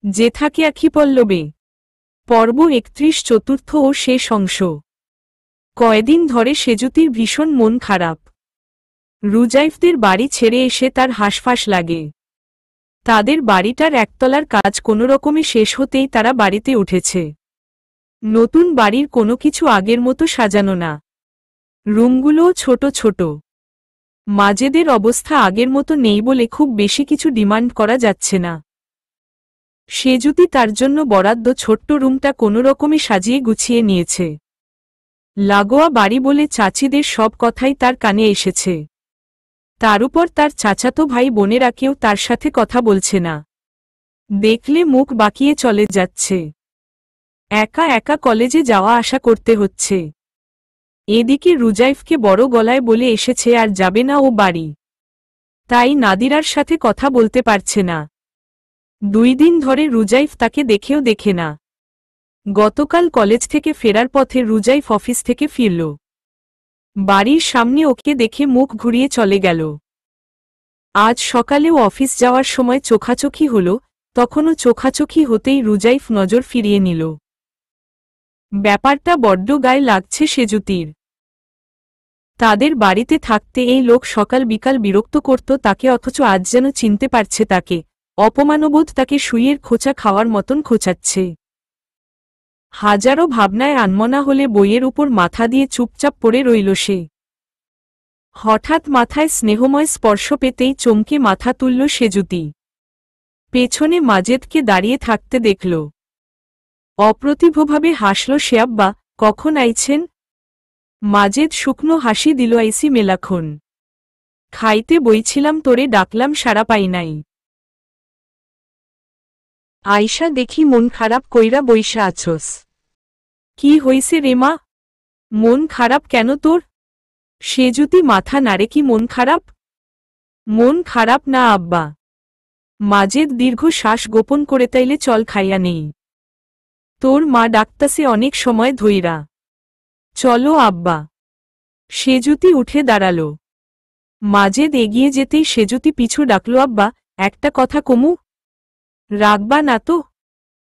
যে থাকে আখি পল্লবে। পর্ব 31 চতুর্থ ও শেষ অংশ। কয়দিন ধরে সেজুতির ভীষণ মন খারাপ। রুজাইফদের বাড়ি ছেড়ে এসে তার হাঁসফাঁস লাগে। তাদের বাড়িটার একতলার কাজ কোনোরকমে শেষ হতেই তারা বাড়িতে উঠেছে। নতুন বাড়ির কোনো কিছু আগের মতো সাজানো না, রুমগুলোও ছোট ছোট। মাজেদের অবস্থা আগের মতো নেই বলে খুব বেশি কিছু ডিমান্ড করা যাচ্ছে না। সেজুতি তার জন্য বরাদ্দ ছোট্ট রুমটা কোনোরকমে সাজিয়ে গুছিয়ে নিয়েছে। লাগোয়া বাড়ি বলে চাচিদের সব কথাই তার কানে এসেছে। তার উপর তার চাচাতো ভাই বোনেরা কেউ তার সাথে কথা বলছে না, দেখলে মুখ বাঁকিয়ে চলে যাচ্ছে। একা একা কলেজে যাওয়া আসা করতে হচ্ছে। এদিকে রুজাইফকে বড় গলায় বলে এসেছে আর যাবে না ও বাড়ি, তাই নাদিরার সাথে কথা বলতে পারছে না। 2 দিন ধরে রুজাইফ তাকে দেখেও দেখে না। গতকাল কলেজ থেকে ফেরার পথে রুজাইফ অফিস থেকে ফিরল। বাড়ির সামনে ওকে দেখে মুখ ঘুরিয়ে চলে গেল। আজ সকালেও অফিস যাওয়ার সময় চোখাচোখি হল, তখনও চোখাচোখি হতেই রুজাইফ নজর ফিরিয়ে নিল। ব্যাপারটা বড্ড গায়ে লাগছে সেজুতির। তাদের বাড়িতে থাকতে এই লোক সকাল বিকাল বিরক্ত করত তাকে, অথচ আজ যেন চিনতে পারছে তাকে। অপমানবোধ তাকে সুইয়ের খোঁচা খাওয়ার মতন খোঁচাচ্ছে। হাজারো ভাবনায় আনমনা হলে বইয়ের উপর মাথা দিয়ে চুপচাপ পড়ে রইল সে। হঠাৎ মাথায় স্নেহময় স্পর্শ পেতেই চমকে মাথা তুলল সেজুতি। পেছনে মাজেদকে দাঁড়িয়ে থাকতে দেখল। অপ্রতিভভাবে হাসল সে। আব্বা, কখন আইছেন? মাজেদ শুকনো হাসি দিল। আইসি মেলাক্ষণ, খাইতে বইছিলাম, তোরে ডাকলাম সাড়া পাই নাই। আয়শা দেখি মন খারাপ কইরা বইসা আছোস। কি হইছে রে মা, মন খারাপ কেন তোর? সেজুতি মাথা নাড়ে। কি মন খারাপ? মন খারাপ না আব্বা। মাজেদ দীর্ঘ শ্বাস গোপন করে। তাইলে চল খাইয়া নেই, তোর মা ডাকতাছে অনেক সময় ধইরা। চলো আব্বা। সেজুতি উঠে দাঁড়াল। মাজেদ এগিয়ে যেতেই সেজুতি পিছু ডাকল। আব্বা, একটা কথা কমু? রাগবা না তো?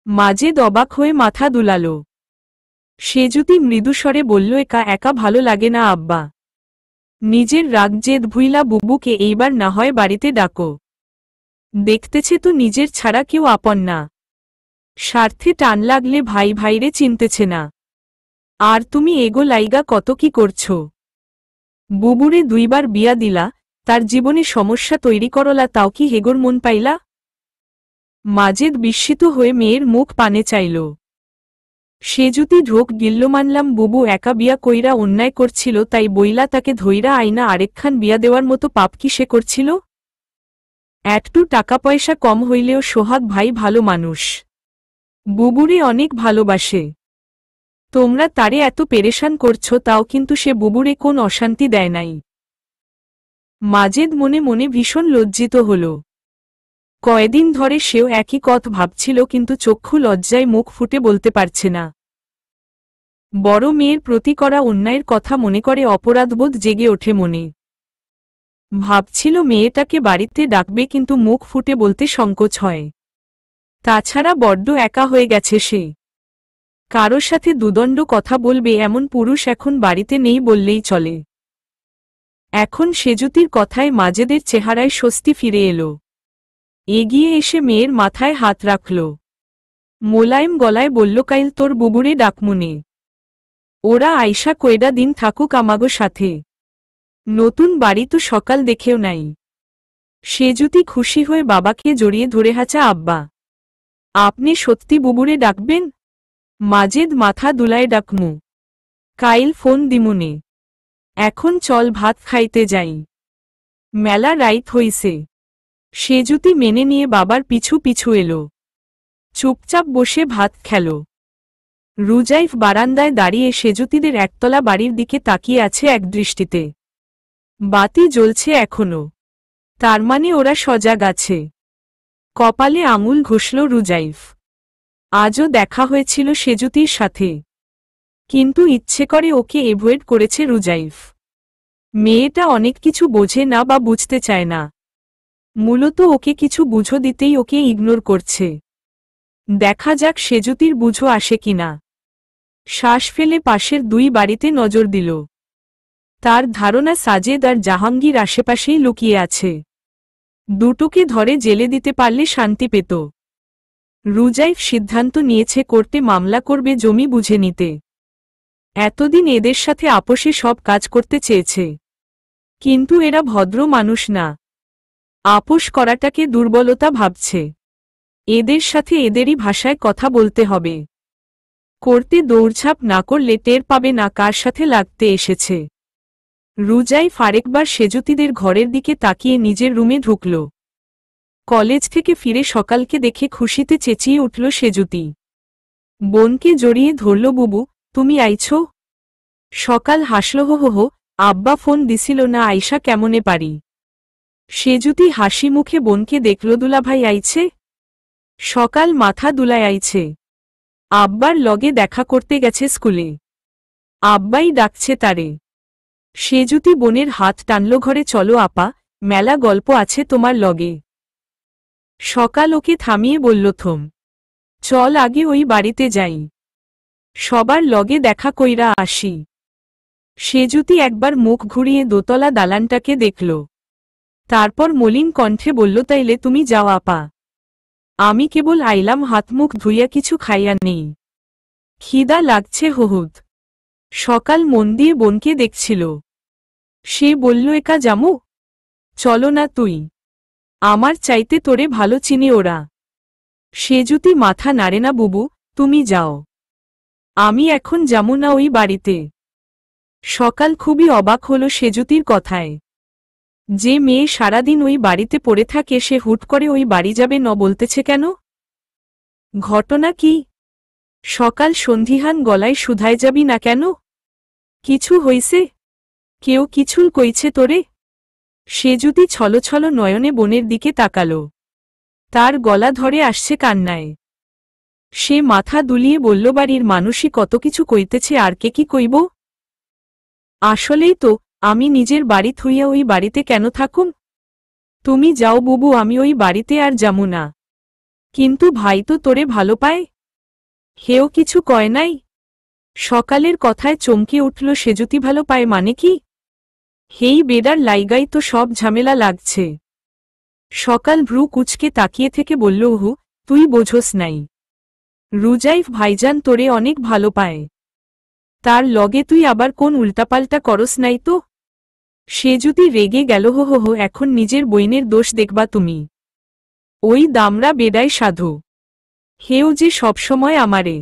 মাজেদ অবাক হয়ে মাথা দুলাল। সেজুতি মৃদুস্বরে বলল, একা একা ভালো লাগে না আব্বা। নিজের রাগ জেদ ভুইলা বুবুকে এইবার না হয় বাড়িতে ডাকো। দেখতেছে তো নিজের ছাড়া কেউ আপন না। স্বার্থে টান লাগলে ভাই ভাইরে চিনতেছে না। আর তুমি এগো লাইগা কত কি করছ। বুবুরে 2 বার বিয়া দিলা, তার জীবনে সমস্যা তৈরি করলা, তাও কি হেগোর মন পাইলা? মাজেদ বিস্মিত হয়ে মেয়ের মুখ পানে চাইল। সেজুতি ঢোক গিল্ল। মানলাম বুবু একা বিয়া কইরা অন্যায় করছিল, তাই বইলা তাকে ধইরা আইনা আরেকখান বিয়া দেওয়ার মতো পাপ কি সে করছিল? একটু টাকা পয়সা কম হইলেও সোহাগ ভাই ভালো মানুষ, বুবুরে অনেক ভালোবাসে। তোমরা তারে এত পেরেশান করছ, তাও কিন্তু সে বুবুরে কোন অশান্তি দেয় নাই। মাজেদ মনে মনে ভীষণ লজ্জিত হল। কয়দিন ধরে সেও একই কথা ভাবছিল, কিন্তু চক্ষু লজ্জায় মুখ ফুটে বলতে পারছে না। বড় মেয়ের প্রতি করা অন্যায়ের কথা মনে করে অপরাধবোধ জেগে ওঠে মনে। ভাবছিল মেয়েটাকে বাড়িতে ডাকবে, কিন্তু মুখ ফুটে বলতে সংকোচ হয়। তাছাড়া বড্ড একা হয়ে গেছে সে। কারো সাথে দুদণ্ড কথা বলবে এমন পুরুষ এখন বাড়িতে নেই বললেই চলে। এখন সেজুতির কথায় মাজেদের চেহারায় স্বস্তি ফিরে এলো। এগিয়ে এসে মেয়ের মাথায় হাত রাখল। মোলায়েম গলায় বলল, কাইল তোর বুবুরে ডাকমুনে। ওরা আয়শা কয়ডা দিন থাকুক আমাগো সাথে। নতুন বাড়ি তো সকাল দেখেও নাই। সেজুতি খুশি হয়ে বাবাকে জড়িয়ে ধরে, হাঁচা আব্বা, আপনি সত্যি বুবুরে ডাকবেন? মাজেদ মাথা দুলায়, ডাকমু। কাইল ফোন দিমুনে। এখন চল ভাত খাইতে যাই, মেলা রাইত হইছে। সেজুতি মেনে নিয়ে বাবার পিছু পিছু এলো। চুপচাপ বসে ভাত খেল। রুজাইফ বারান্দায় দাঁড়িয়ে সেজুতিদের একতলা বাড়ির দিকে তাকিয়ে আছে একদৃষ্টিতে। বাতি জ্বলছে এখনো, তার মানে ওরা সজাগ আছে। কপালে আঙুল ঘষল রুজাইফ। আজও দেখা হয়েছিল সেজুতির সাথে, কিন্তু ইচ্ছে করে ওকে এভয়েড করেছে রুজাইফ। মেয়েটা অনেক কিছু বোঝে না বা বুঝতে চায় না। মূলত ওকে কিছু বুঝো দিতেই ওকে ইগনোর করছে। দেখা যাক সেজুতির বুঝো আসে কিনা। শ্বাস ফেলে পাশের দুই বাড়িতে নজর দিল। তার ধারণা সাজেদ আর জাহাঙ্গীর আশেপাশেই লুকিয়ে আছে। দুটোকে ধরে জেলে দিতে পারলে শান্তি পেত। রুজাইফ সিদ্ধান্ত নিয়েছে কোর্টে মামলা করবে জমি বুঝে নিতে। এতদিন এদের সাথে আপোষে সব কাজ করতে চেয়েছে, কিন্তু এরা ভদ্র মানুষ না। আপোষ করাটাকে দুর্বলতা ভাবছে। এদের সাথে এদেরই ভাষায় কথা বলতে হবে। কোর্টে দৌড়ঝাঁপ না করলে টের পাবে না কার সাথে লাগতে এসেছে। রুজাইফ আরেকবার সেজুতিদের ঘরের দিকে তাকিয়ে নিজের রুমে ঢুকল। কলেজ থেকে ফিরে সকালকে দেখে খুশিতে চেঁচিয়ে উঠল সেজুতি। বোনকে জড়িয়ে ধরল, বুবু তুমি আইছো? সকাল হাসল, হো হো হো, আব্বা ফোন দিছিল না, আইসা কেমনে পারি। সেজুতি হাসি মুখে বোনকে দেখল, দুলাভাই আইছে? সকাল মাথা দুলায় আইছে। আব্বার লগে দেখা করতে গেছে স্কুলে। আব্বাই ডাকছে তারে। সেজুতি বোনের হাত টানল, ঘরে চলো আপা, মেলা গল্প আছে তোমার লগে। সকাল ওকে থামিয়ে বলল, থম, চল আগে ওই বাড়িতে যাই, সবার লগে দেখা কইরা আসি। সেজুতি একবার মুখ ঘুরিয়ে দোতলা দালানটাকে দেখল। তারপর মলিন কণ্ঠে বলল, তাইলে তুমি যাও আপা, আমি কেবল আইলাম হাত মুখ ধুইয়া কিছু খাইয়া নেই, খিদা লাগছে বহুত। সকাল মন দিয়ে বোনকে দেখছিল। সে বলল, একা জামু? চলো না তুই, আমার চাইতে তোরে ভালো চিনি ওরা। সেজুতি মাথা নাড়ে না, বুবু তুমি যাও, আমি এখন যামু না ওই বাড়িতে। সকাল খুবই অবাক হল সেজুতির কথায়। যে মেয়ে সারাদিন ওই বাড়িতে পড়ে থাকে সে হুট করে ওই বাড়ি যাবে ন বলতেছে কেন? ঘটনা কি? সকাল সন্ধিহান গলায় শুধায়, যাবি না কেন? কিছু হইছে? কেউ কিছুল কইছে তোরে? সেজুতি ছলছল নয়নে বোনের দিকে তাকালো। তার গলা ধরে আসছে কান্নায়। সে মাথা দুলিয়ে বলল, বাড়ির মানুষই কত কিছু কইতেছে, আর কে কি কইব? আসলেই তো, আমি নিজের বাড়ি থুইয়া ওই বাড়িতে কেন থাকুম? তুমি যাও বুবু, আমি ওই বাড়িতে আর যামু না। কিন্তু ভাই তো তোরে ভালো পায়, হেও কিছু কয় নাই? সকালের কথায় চমকে উঠল সেজুতি, ভালো পায় মানে কি? হেই বেডার লাইগাই তো সব ঝামেলা লাগছে। সকাল ভ্রু কুচকে তাকিয়ে থেকে বলল, ওহু, তুই বোঝোস নাই, রুজাইফ ভাইজান তোরে অনেক ভালো পায়, তার লগে তুই আবার কোন উল্টাপাল্টা করস নাই তো? সেজুতি রেগে গেল, হো হো হো, এখন নিজের বইনের দোষ দেখবা তুমি? ওই দামরা বেডাই সাধু, হেও যে সবসময় আমারে।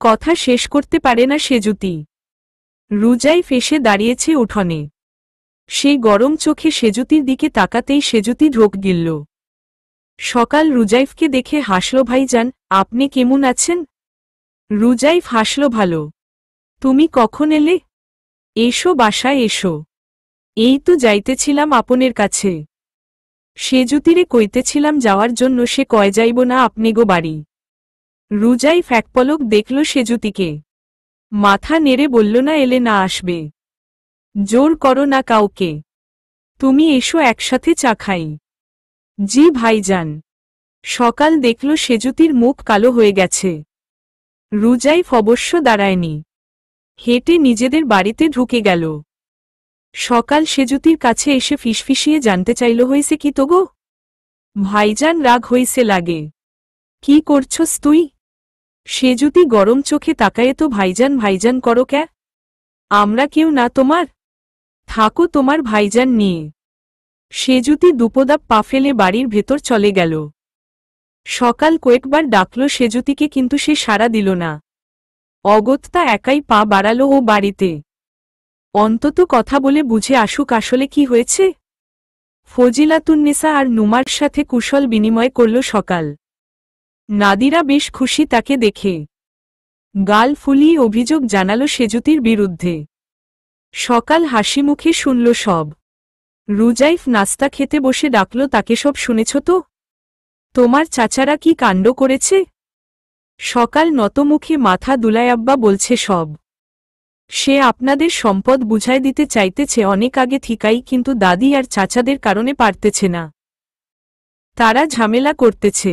কথা শেষ করতে পারে না সেজুতি। রুজাইফ এসে দাঁড়িয়েছে উঠোনে। সে গরম চোখে সেজুতির দিকে তাকাতেই সেজুতি ঢোক গিলল। সকাল রুজাইফকে দেখে হাসল, ভাইজান আপনি কেমন আছেন? রুজাইফ হাসল, ভালো। তুমি কখন এলে? এসো বাসায় এসো, এই তো যাইতেছিলাম আপনের কাছে। সেজুতিরে কইতেছিলাম যাওয়ার জন্য, সে কয় যাইব না আপনি গো বাড়ি। রুজাইফ এক পলক দেখল সেজুতিকে, মাথা নেড়ে বলল, না এলে না আসবে, জোর করো না কাউকে, তুমি এসো একসাথে চা খাই। জি ভাইজান। সকাল দেখল সেজুতির মুখ কালো হয়ে গেছে। রুজাইফ অবশ্য দাঁড়ায়নি, হেঁটে নিজেদের বাড়িতে ঢুকে গেল। সকাল সেজুতির কাছে এসে ফিসফিসিয়ে জানতে চাইল, হইছে কি তো গো? ভাইজান রাগ হইছে লাগে। কি করছস তুই? সেজুতি গরম চোখে তাকায়ে, তো ভাইজান ভাইজান করো ক্যা? আমরা কেউ না তোমার? থাকো তোমার ভাইজান নিয়ে। সেজুতি দুপদাপ পা ফেলে বাড়ির ভেতর চলে গেল। সকাল কয়েকবার ডাকল সেজুতিকে, কিন্তু সে সাড়া দিল না। অগত্যা একাই পা বাড়াল ও বাড়িতে। অন্তত কথা বলে বুঝে আসুক আসলে কি হয়েছে। ফজিলাতুন্নেসা আর নুমার সাথে কুশল বিনিময় করল সকাল। নাদিরা বেশ খুশি তাকে দেখে। গাল ফুলিয়ে অভিযোগ জানাল সেজুতির বিরুদ্ধে। সকাল হাসি মুখে শুনল সব। রুজাইফ নাস্তা খেতে বসে ডাকল, তাকে সব শুনেছ তো? তোমার চাচারা কি কাণ্ড করেছে? সকাল নতমুখে মাথা দুলায়, আব্বা বলছে সব। সে আপনাদের সম্পদ বুঝাই দিতে চাইতেছে অনেক আগে থিকাই, কিন্তু দাদি আর চাচাদের কারণে পারতেছে না। তারা ঝামেলা করতেছে।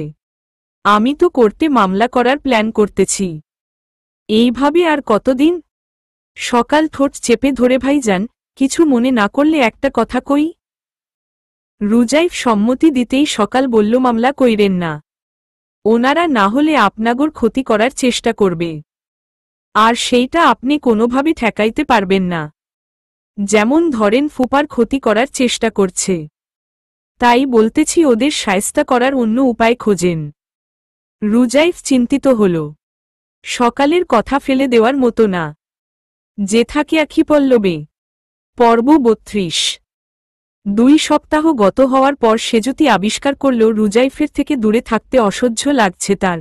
আমি তো কোর্টে মামলা করার প্ল্যান করতেছি। এইভাবে আর কতদিন? সকাল ঠোঁট চেপে ধরে ভাইজান, কিছু মনে না করলে একটা কথা কই। রুজাইফ সম্মতি দিতেই সকাল বলল মামলা কইরেন না। ওনারা না হলে আপনাগর ক্ষতি করার চেষ্টা করবে, আর সেইটা আপনি কোনোভাবে ঠেকাইতে পারবেন না। যেমন ধরেন ফুপার ক্ষতি করার চেষ্টা করছে, তাই বলতেছি ওদের শায়েস্তা করার অন্য উপায় খোঁজেন। রুজাইফ চিন্তিত হল। সকালের কথা ফেলে দেওয়ার মতো না। যে থাকে আখি পল্লবে। পর্ব ৩২। ২ সপ্তাহ গত হওয়ার পর সেজুতি আবিষ্কার করল রুজাইফের থেকে দূরে থাকতে অসহ্য লাগছে তার।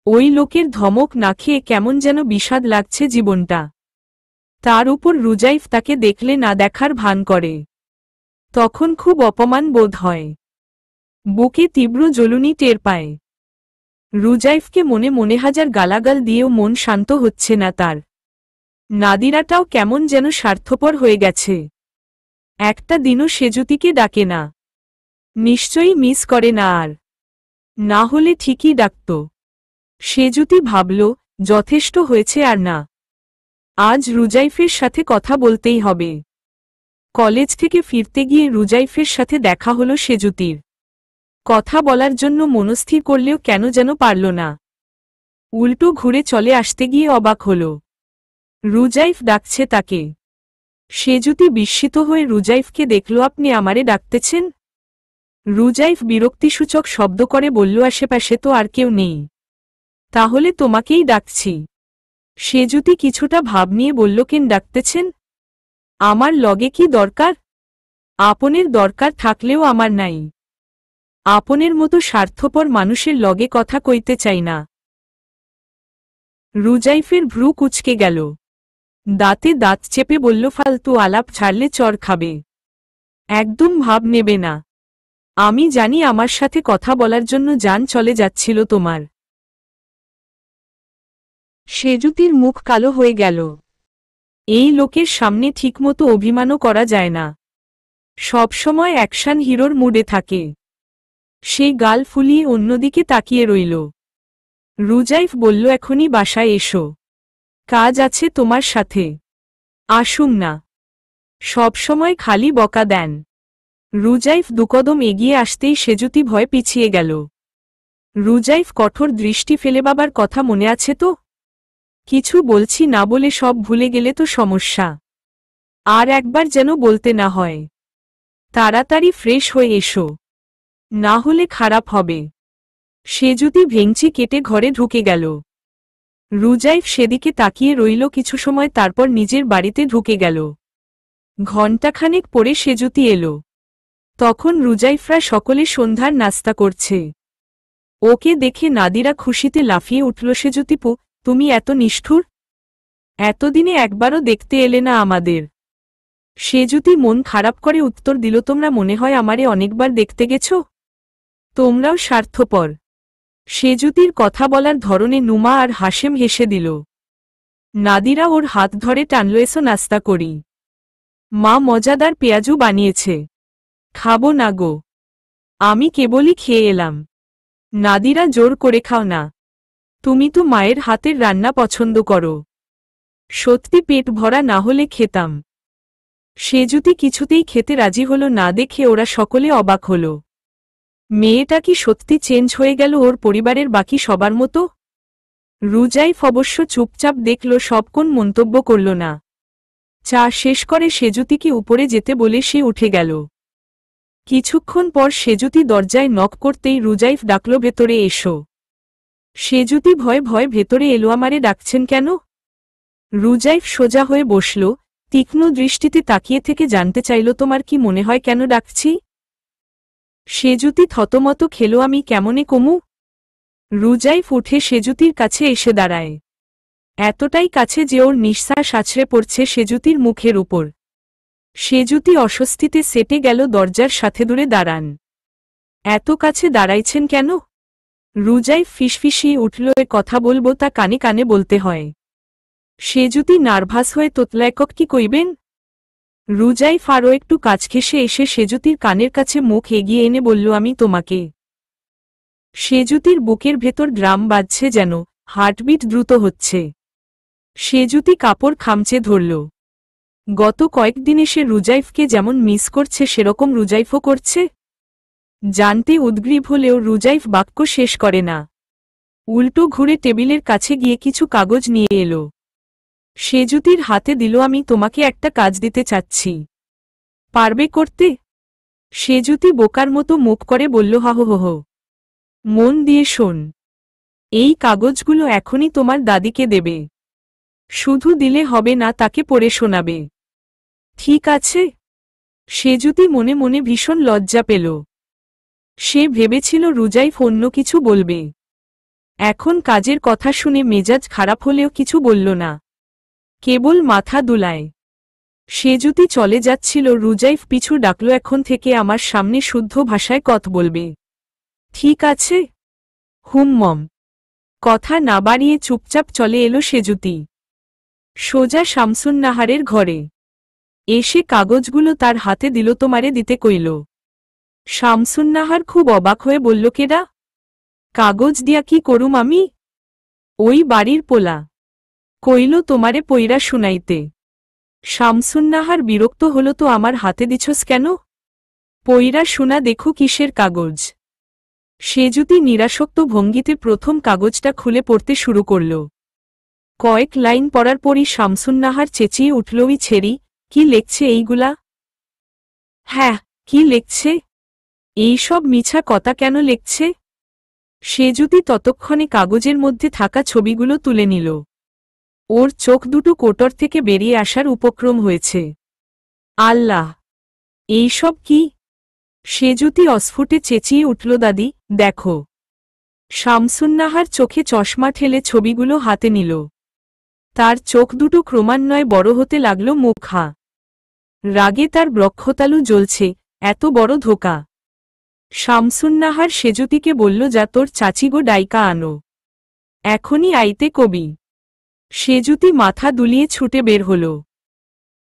ওই লোকের ধমক না খেয়ে কেমন যেন বিষাদ লাগছে জীবনটা। তার উপর রুজাইফ তাকে দেখলে না দেখার ভান করে। তখন খুব অপমান বোধ হয়। বুকে তীব্র জ্বলুনি টের পায়। রুজাইফকে মনে মনে হাজার গালাগাল দিয়েও মন শান্ত হচ্ছে না তার। নাদিরাটাও কেমন যেন স্বার্থপর হয়ে গেছে। একটা দিনও সেজুতিকে ডাকে না। নিশ্চয়ই মিস করে না, আর না হলে ঠিকই ডাকত। সেজুতি ভাবল, যথেষ্ট হয়েছে আর না। আজ রুজাইফের সাথে কথা বলতেই হবে। কলেজ থেকে ফিরতে গিয়ে রুজাইফের সাথে দেখা হলো সেজুতির। কথা বলার জন্য মনস্থির করলেও কেন যেন পারল না। উল্টো ঘুরে চলে আসতে গিয়ে অবাক হল। রুজাইফ ডাকছে তাকে। সেজুতি বিস্মিত হয়ে রুজাইফকে দেখল। আপনি আমারে ডাকতেছেন? রুজাইফ বিরক্তিসূচক শব্দ করে বলল, আশেপাশে তো আর কেউ নেই, তাহলে তোমাকেই ডাকছি। সেজুতি কিছুটা ভাব নিয়ে বলল, কেন ডাকতেছেন? আমার লগে কি দরকার? আপনের দরকার থাকলেও আমার নাই। আপনের মতো স্বার্থপর মানুষের লগে কথা কইতে চাই না। রুজাইফের ভ্রু কুঁচকে গেল। দাঁতে দাঁত চেপে বলল, ফালতু আলাপ ছাড়লে চর খাবে। একদম ভাব নেবে না। আমি জানি আমার সাথে কথা বলার জন্য জান চলে যাচ্ছিল তোমার। সেজুতির মুখ কালো হয়ে গেল। এই লোকের সামনে ঠিকমতো অভিমানও করা যায় না। সবসময় অ্যাকশন হিরোর মুডে থাকে। সে গাল ফুলিয়ে অন্যদিকে তাকিয়ে রইল। রুজাইফ বলল, এখনই বাসায় এসো, কাজ আছে তোমার সাথে। আসুম না? সবসময় খালি বকা দেন। রুজাইফ দুকদম এগিয়ে আসতেই সেজুতি ভয় পিছিয়ে গেল। রুজাইফ কঠোর দৃষ্টি ফেলে, বাবার কথা মনে আছে তো? কিছু বলছি না বলে সব ভুলে গেলে তো সমস্যা। আর একবার যেন বলতে না হয়। তাড়াতাড়ি ফ্রেশ হয়ে এসো, না হলে খারাপ হবে। সেজুতি ভেঙচি কেটে ঘরে ঢুকে গেল। রুজাইফ সেদিকে তাকিয়ে রইল কিছু সময়, তারপর নিজের বাড়িতে ঢুকে গেল। ঘণ্টাখানেক পরে সেজুতি এলো। তখন রুজাইফরা সকলে সন্ধ্যার নাস্তা করছে। ওকে দেখে নাদিরা খুশিতে লাফিয়ে উঠল, সেজুতিপু, তুমি এত নিষ্ঠুর! এতদিনে একবারও দেখতে এলে না আমাদের। সেজুতি মন খারাপ করে উত্তর দিল, তোমরা মনে হয় আমারে অনেকবার দেখতে গেছ। তোমরাও স্বার্থপর। সেজুতির কথা বলার ধরনে নুমা আর হাশেম হেসে দিল। নাদিরা ওর হাত ধরে টানল, এসো নাস্তা করি। মা মজাদার পেঁয়াজু বানিয়েছে। খাবো না গো, আমি কেবলই খেয়ে এলাম। নাদিরা জোর করে, খাও না, তুমি তো মায়ের হাতের রান্না পছন্দ করো। সত্যি পেট ভরা না হলে খেতাম। সেজুতি কিছুতেই খেতে রাজি হল না দেখে ওরা সকলে অবাক হল। মেয়েটা কি সত্যি চেঞ্জ হয়ে গেল ওর পরিবারের বাকি সবার মতো? রুজাইফ অবশ্য চুপচাপ দেখল, সব কোন মন্তব্য করল না। চা শেষ করে সেজুতিকে উপরে যেতে বলে সে উঠে গেল। কিছুক্ষণ পর সেজুতি দরজায় নক করতেই রুজাইফ ডাকল, ভেতরে এসো। সেজুতি ভয়ে ভয়ে ভেতরে এলো। আমারে ডাকছেন কেন? রুজাইফ সোজা হয়ে বসল, তীক্ষ্ণ দৃষ্টিতে তাকিয়ে থেকে জানতে চাইল, তোমার কি মনে হয় কেন ডাকছি? সেজুতি থতমত খেল, আমি কেমনে কমু? রুজাইফ উঠে সেজুতির কাছে এসে দাঁড়ায়। এতটাই কাছে যে ওর নিঃশ্বাস আছড়ে পড়ছে সেজুতির মুখের উপর। সেজুতি অস্বস্তিতে সেটে গেল, দরজার সাথে দূরে দাঁড়ান। এত কাছে দাঁড়াইছেন কেন? রুজাইফ ফিসফিসিয়ে উঠল, এ কথা বলবো তা কানে কানে বলতে হয়। সেজুতি নার্ভাস হয়ে তোতলায়কক, কি কইবেন? রুজাইফ আরও একটু কাছ ঘেঁষে এসে সেজুতির কানের কাছে মুখ এগিয়ে এনে বলল, আমি তোমাকে সেজুতির বুকের ভেতর ড্রাম বাজছে যেন, হার্টবিট দ্রুত হচ্ছে। সেজুতি কাপড় খামচে ধরল। গত কয়েকদিনে সে রুজাইফকে যেমন মিস করছে সেরকম রুজাইফও করছে। জানতে উদ্গ্রীব হলেও রুজাইফ বাক্য শেষ করে না। উল্টো ঘুরে টেবিলের কাছে গিয়ে কিছু কাগজ নিয়ে এলো। সেজুতির হাতে দিল। আমি তোমাকে একটা কাজ দিতে চাচ্ছি, পারবে করতে? সেজুতি বোকার মতো মুখ করে বলল, হা হো হো। মন দিয়ে শোন, এই কাগজগুলো এখনই তোমার দাদিকে দেবে। শুধু দিলে হবে না, তাকে পড়ে শোনাবে। ঠিক আছে? সেজুতি মনে মনে ভীষণ লজ্জা পেল। সে ভেবেছিল রুজাইফ অন্য কিছু বলবে। এখন কাজের কথা শুনে মেজাজ খারাপ হলেও কিছু বলল না, কেবল মাথা দুলায়। সেজুতি চলে যাচ্ছিল, রুজাইফ পিছু ডাকল, এখন থেকে আমার সামনে শুদ্ধ ভাষায় কথা বলবে, ঠিক আছে? মম। কথা না বাড়িয়ে চুপচাপ চলে এলো সেজুতি। সোজা শামসুন্নাহারের ঘরে এসে কাগজগুলো তার হাতে দিল। তোমারে দিতে কইল। শামসুন্নাহার খুব অবাক হয়ে বলল, কেডা? কাগজ দিয়া কি করুম আমি? ওই বাড়ির পোলা কইল তোমারে পইরা শুনাইতে। শামসুন্নাহার বিরক্ত হল, তো আমার হাতে দিছস কেন? পইরা শুনা দেখু কিসের কাগজ। সেজুতি নিরাসক্ত ভঙ্গিতে প্রথম কাগজটা খুলে পড়তে শুরু করল। কয়েক লাইন পড়ার পরই শামসুন্নাহার চেঁচিয়ে উঠল, ওই ছেড়ি, কি লেখছে এইগুলা? হ্যাঁ, কি লেখছে? এইসব মিছা কথা কেন লেখছে? সেজুতি ততক্ষণে কাগজের মধ্যে থাকা ছবিগুলো তুলে নিল। ওর চোখ দুটো কোটর থেকে বেরিয়ে আসার উপক্রম হয়েছে। আল্লাহ, এইসব কি? সেজুতি অস্ফুটে চেঁচিয়ে উঠল, দাদি দেখো। শামসুন্নাহার চোখে চশমা ঠেলে ছবিগুলো হাতে নিল। তার চোখ দুটো ক্রমান্বয়ে বড় হতে লাগল, মুখা রাগে তার বক্ষতালু জ্বলছে। এত বড় ধোকা! শামসুন্নাহার সেজুতিকে বলল, যা তোর চাচিগো ডাইকা আনো, এখনই আইতে কবি। সেজুতি মাথা দুলিয়ে ছুটে বের হল।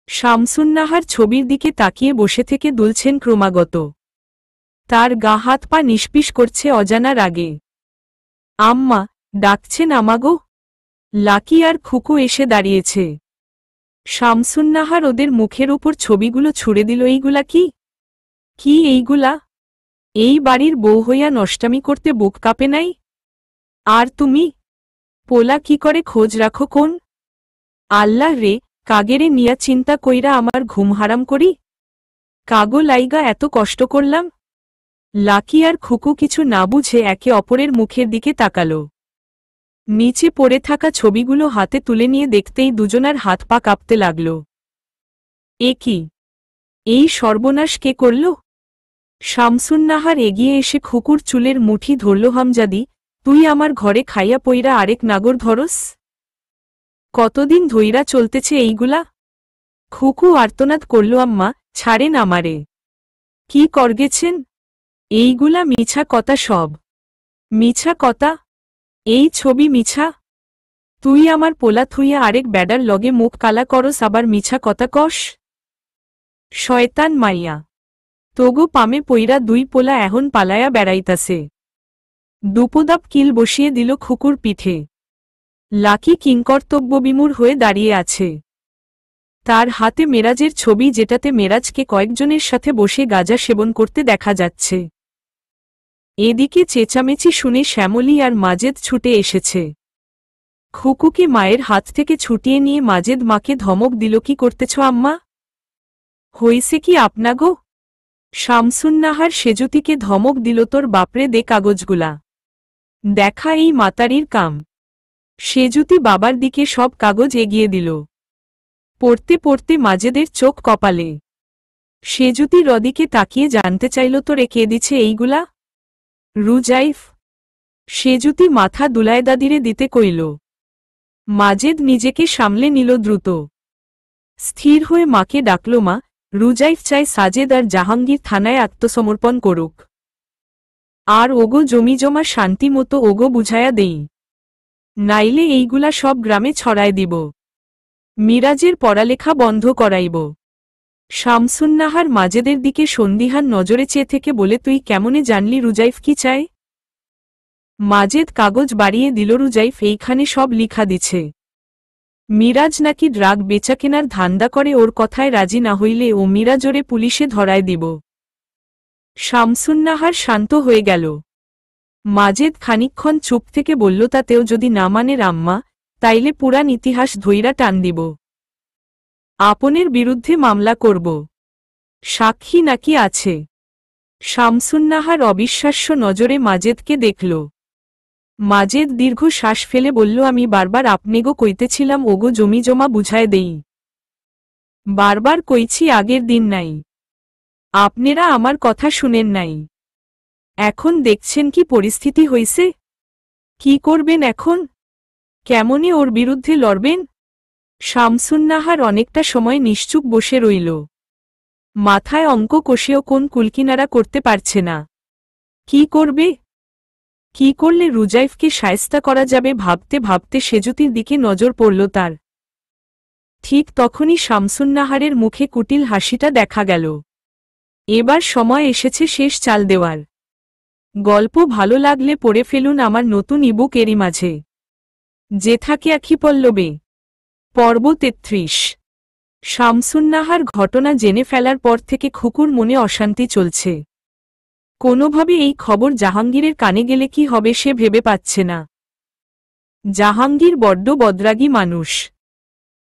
শামসুন্নাহার ছবির দিকে তাকিয়ে বসে থেকে দুলছেন ক্রমাগত। তার গা হাত পা নিষ্পিস করছে অজানা রাগে। আম্মা ডাকছেন আমাগো। লাকি আর খুকু এসে দাঁড়িয়েছে। শামসুন্নাহার ওদের মুখের উপর ছবিগুলো ছুড়ে দিল। এইগুলা কি? কি এইগুলা? এই বাড়ির বউ হইয়া নষ্টামি করতে বুক কাঁপে নাই? আর তুমি পোলা কি করে খোঁজ রাখো কোন? আল্লাহ রে, কাগেরে নিয়া চিন্তা কইরা আমার ঘুম হারাম করি? কাগো লাইগা এত কষ্ট করলাম। লাকি আর খুকু কিছু না বুঝে একে অপরের মুখের দিকে তাকাল। নিচে পড়ে থাকা ছবিগুলো হাতে তুলে নিয়ে দেখতেই দুজনার হাত পা কাঁপতে লাগল। এ কি? এই সর্বনাশ কে করল? শামসুন্নাহার এগিয়ে এসে খুকুর চুলের মুঠি ধরল। হামজাদি, তুই আমার ঘরে খাইয়া পইরা আরেক নাগর ধরস? কতদিন ধইরা চলতেছে এইগুলা? খুকু আর্তনাদ করল, আম্মা ছাড়েন আমারে। কি করগেছেন? এইগুলা মিছা কথা, সব মিছা কথা। এই ছবি মিছা? তুই আমার পোলা থুইয়া আরেক ব্যাডার লগে মুখ কালা করস, আবার মিছা কথা কস? শয়তান মাইয়া, তোগো পামে পইরা দুই পোলা এখন পালায়া বেড়াইতাছে। দুপোদাপ কিল বসিয়ে দিল খুকুর পিঠে। লাকি কিংকর্তব্যবিমূঢ় হয়ে দাঁড়িয়ে আছে। তার হাতে মেরাজের ছবি, যেটাতে মেরাজকে কয়েকজনের সাথে বসে গাঁজা সেবন করতে দেখা যাচ্ছে। এদিকে চেঁচামেচি শুনে শ্যামলী আর মাজেদ ছুটে এসেছে। খুকুকে মায়ের হাত থেকে ছুটিয়ে নিয়ে মাজেদ মাকে ধমক দিল, কি করতেছ আম্মা? হইছে কি আপনাগো? শামসুন্নাহার সেজুতিকে ধমক দিল, তোর বাপরে দে কাগজগুলা। দেখা এই মাতারির কাম। সেজুতি বাবার দিকে সব কাগজ এগিয়ে দিল। পড়তে পড়তে মাজেদের চোখ কপালে। সেজুতি রদিকে তাকিয়ে জানতে চাইল, তোরে কে দিছে এইগুলা? রুজাইফ। সেজুতি মাথা দুলায়, দাদিরে দিতে কইল। মাজেদ নিজেকে সামলে নিল দ্রুত। স্থির হয়ে মাকে ডাকল, মা, রুজাইফ চাই সাজেদ আর জাহাঙ্গীর থানায় আত্মসমর্পণ করুক, আর ওগো জমি জমা শান্তি মতো ওগো বুঝায়া দেই, নাইলে এইগুলা সব গ্রামে ছড়ায় দিব। মিরাজের পড়ালেখা বন্ধ করাইব। শামসুন্নাহার মাজেদের দিকে সন্দিহান নজরে চেয়ে থেকে বলে, তুই কেমনে জানলি রুজাইফ কি চায়? মাজেদ কাগজ বাড়িয়ে দিল। রুজাইফ এইখানে সব লিখা দিছে। মিরাজ নাকি ড্রাগ বেচাকেনার ধান্দা করে, ওর কথায় রাজি না হইলে ও মিরাজরে পুলিশে ধরায় দিব। শামসুন্নাহার শান্ত হয়ে গেল। মাজেদ খানিকক্ষণ চুপ থেকে বলল, তাতেও যদি না মানে আম্মা, তাইলে পুরান ইতিহাস ধইরা টান দিব। আপনের বিরুদ্ধে মামলা করব। সাক্ষী নাকি আছে? শামসুন্নাহার অবিশ্বাস্য নজরে মাজেদকে দেখল। মাজেদ দীর্ঘ শ্বাস ফেলে বলল, আমি বারবার আপনেগো কইতেছিলাম ওগো জমি জমা বুঝায় দেই। বারবার কইছি আগের দিন নাই। আপনেরা আমার কথা শুনেন নাই। এখন দেখছেন কি পরিস্থিতি হইছে। কি করবেন এখন? কেমনে ওর বিরুদ্ধে লড়বেন? শামসুন্নাহার অনেকটা সময় নিশ্চুপ বসে রইল। মাথায় অঙ্ক কষেও কোন কুলকিনারা করতে পারছে না। কি করবে? কি করলে রুজাইফকে শায়েস্তা করা যাবে ভাবতে ভাবতে সেজুতির দিকে নজর পড়ল তার। ঠিক তখনই শামসুন্নাহারের মুখে কুটিল হাসিটা দেখা গেল। এবার সময় এসেছে শেষ চাল দেওয়ার। গল্প ভালো লাগলে পড়ে ফেলুন আমার নতুন ইবুক এরই মাঝে। যে থাকে আখি পল্লবে। পর্ব ৩৩। শামসুন্নাহার ঘটনা জেনে ফেলার পর থেকে খুকুর মনে অশান্তি চলছে। কোনোভাবে এই খবর জাহাঙ্গীরের কানে গেলে কি হবে সে ভেবে পাচ্ছে না। জাহাঙ্গীর বড্ড বদরাগী মানুষ।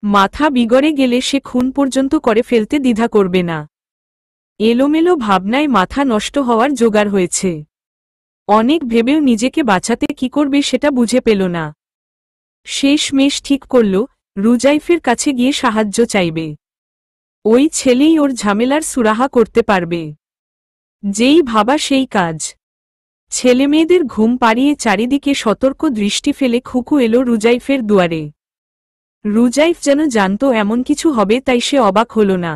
মাথা বিগড়ে গেলে সে খুন পর্যন্ত করে ফেলতে দ্বিধা করবে না। এলোমেলো ভাবনায় মাথা নষ্ট হওয়ার জোগাড় হয়েছে। অনেক ভেবেও নিজেকে বাঁচাতে কি করবে সেটা বুঝে পেল না। শেষমেশ ঠিক করল রুজাইফের কাছে গিয়ে সাহায্য চাইবে। ওই ছেলেই ওর ঝামেলার সুরাহা করতে পারবে। যেই ভাবা সেই কাজ। ছেলেমেয়েদের ঘুম পাড়িয়ে চারিদিকে সতর্ক দৃষ্টি ফেলে খুকু এলো রুজাইফের দুয়ারে। রুজাইফ যেন জানত এমন কিছু হবে, তাই সে অবাক হল না।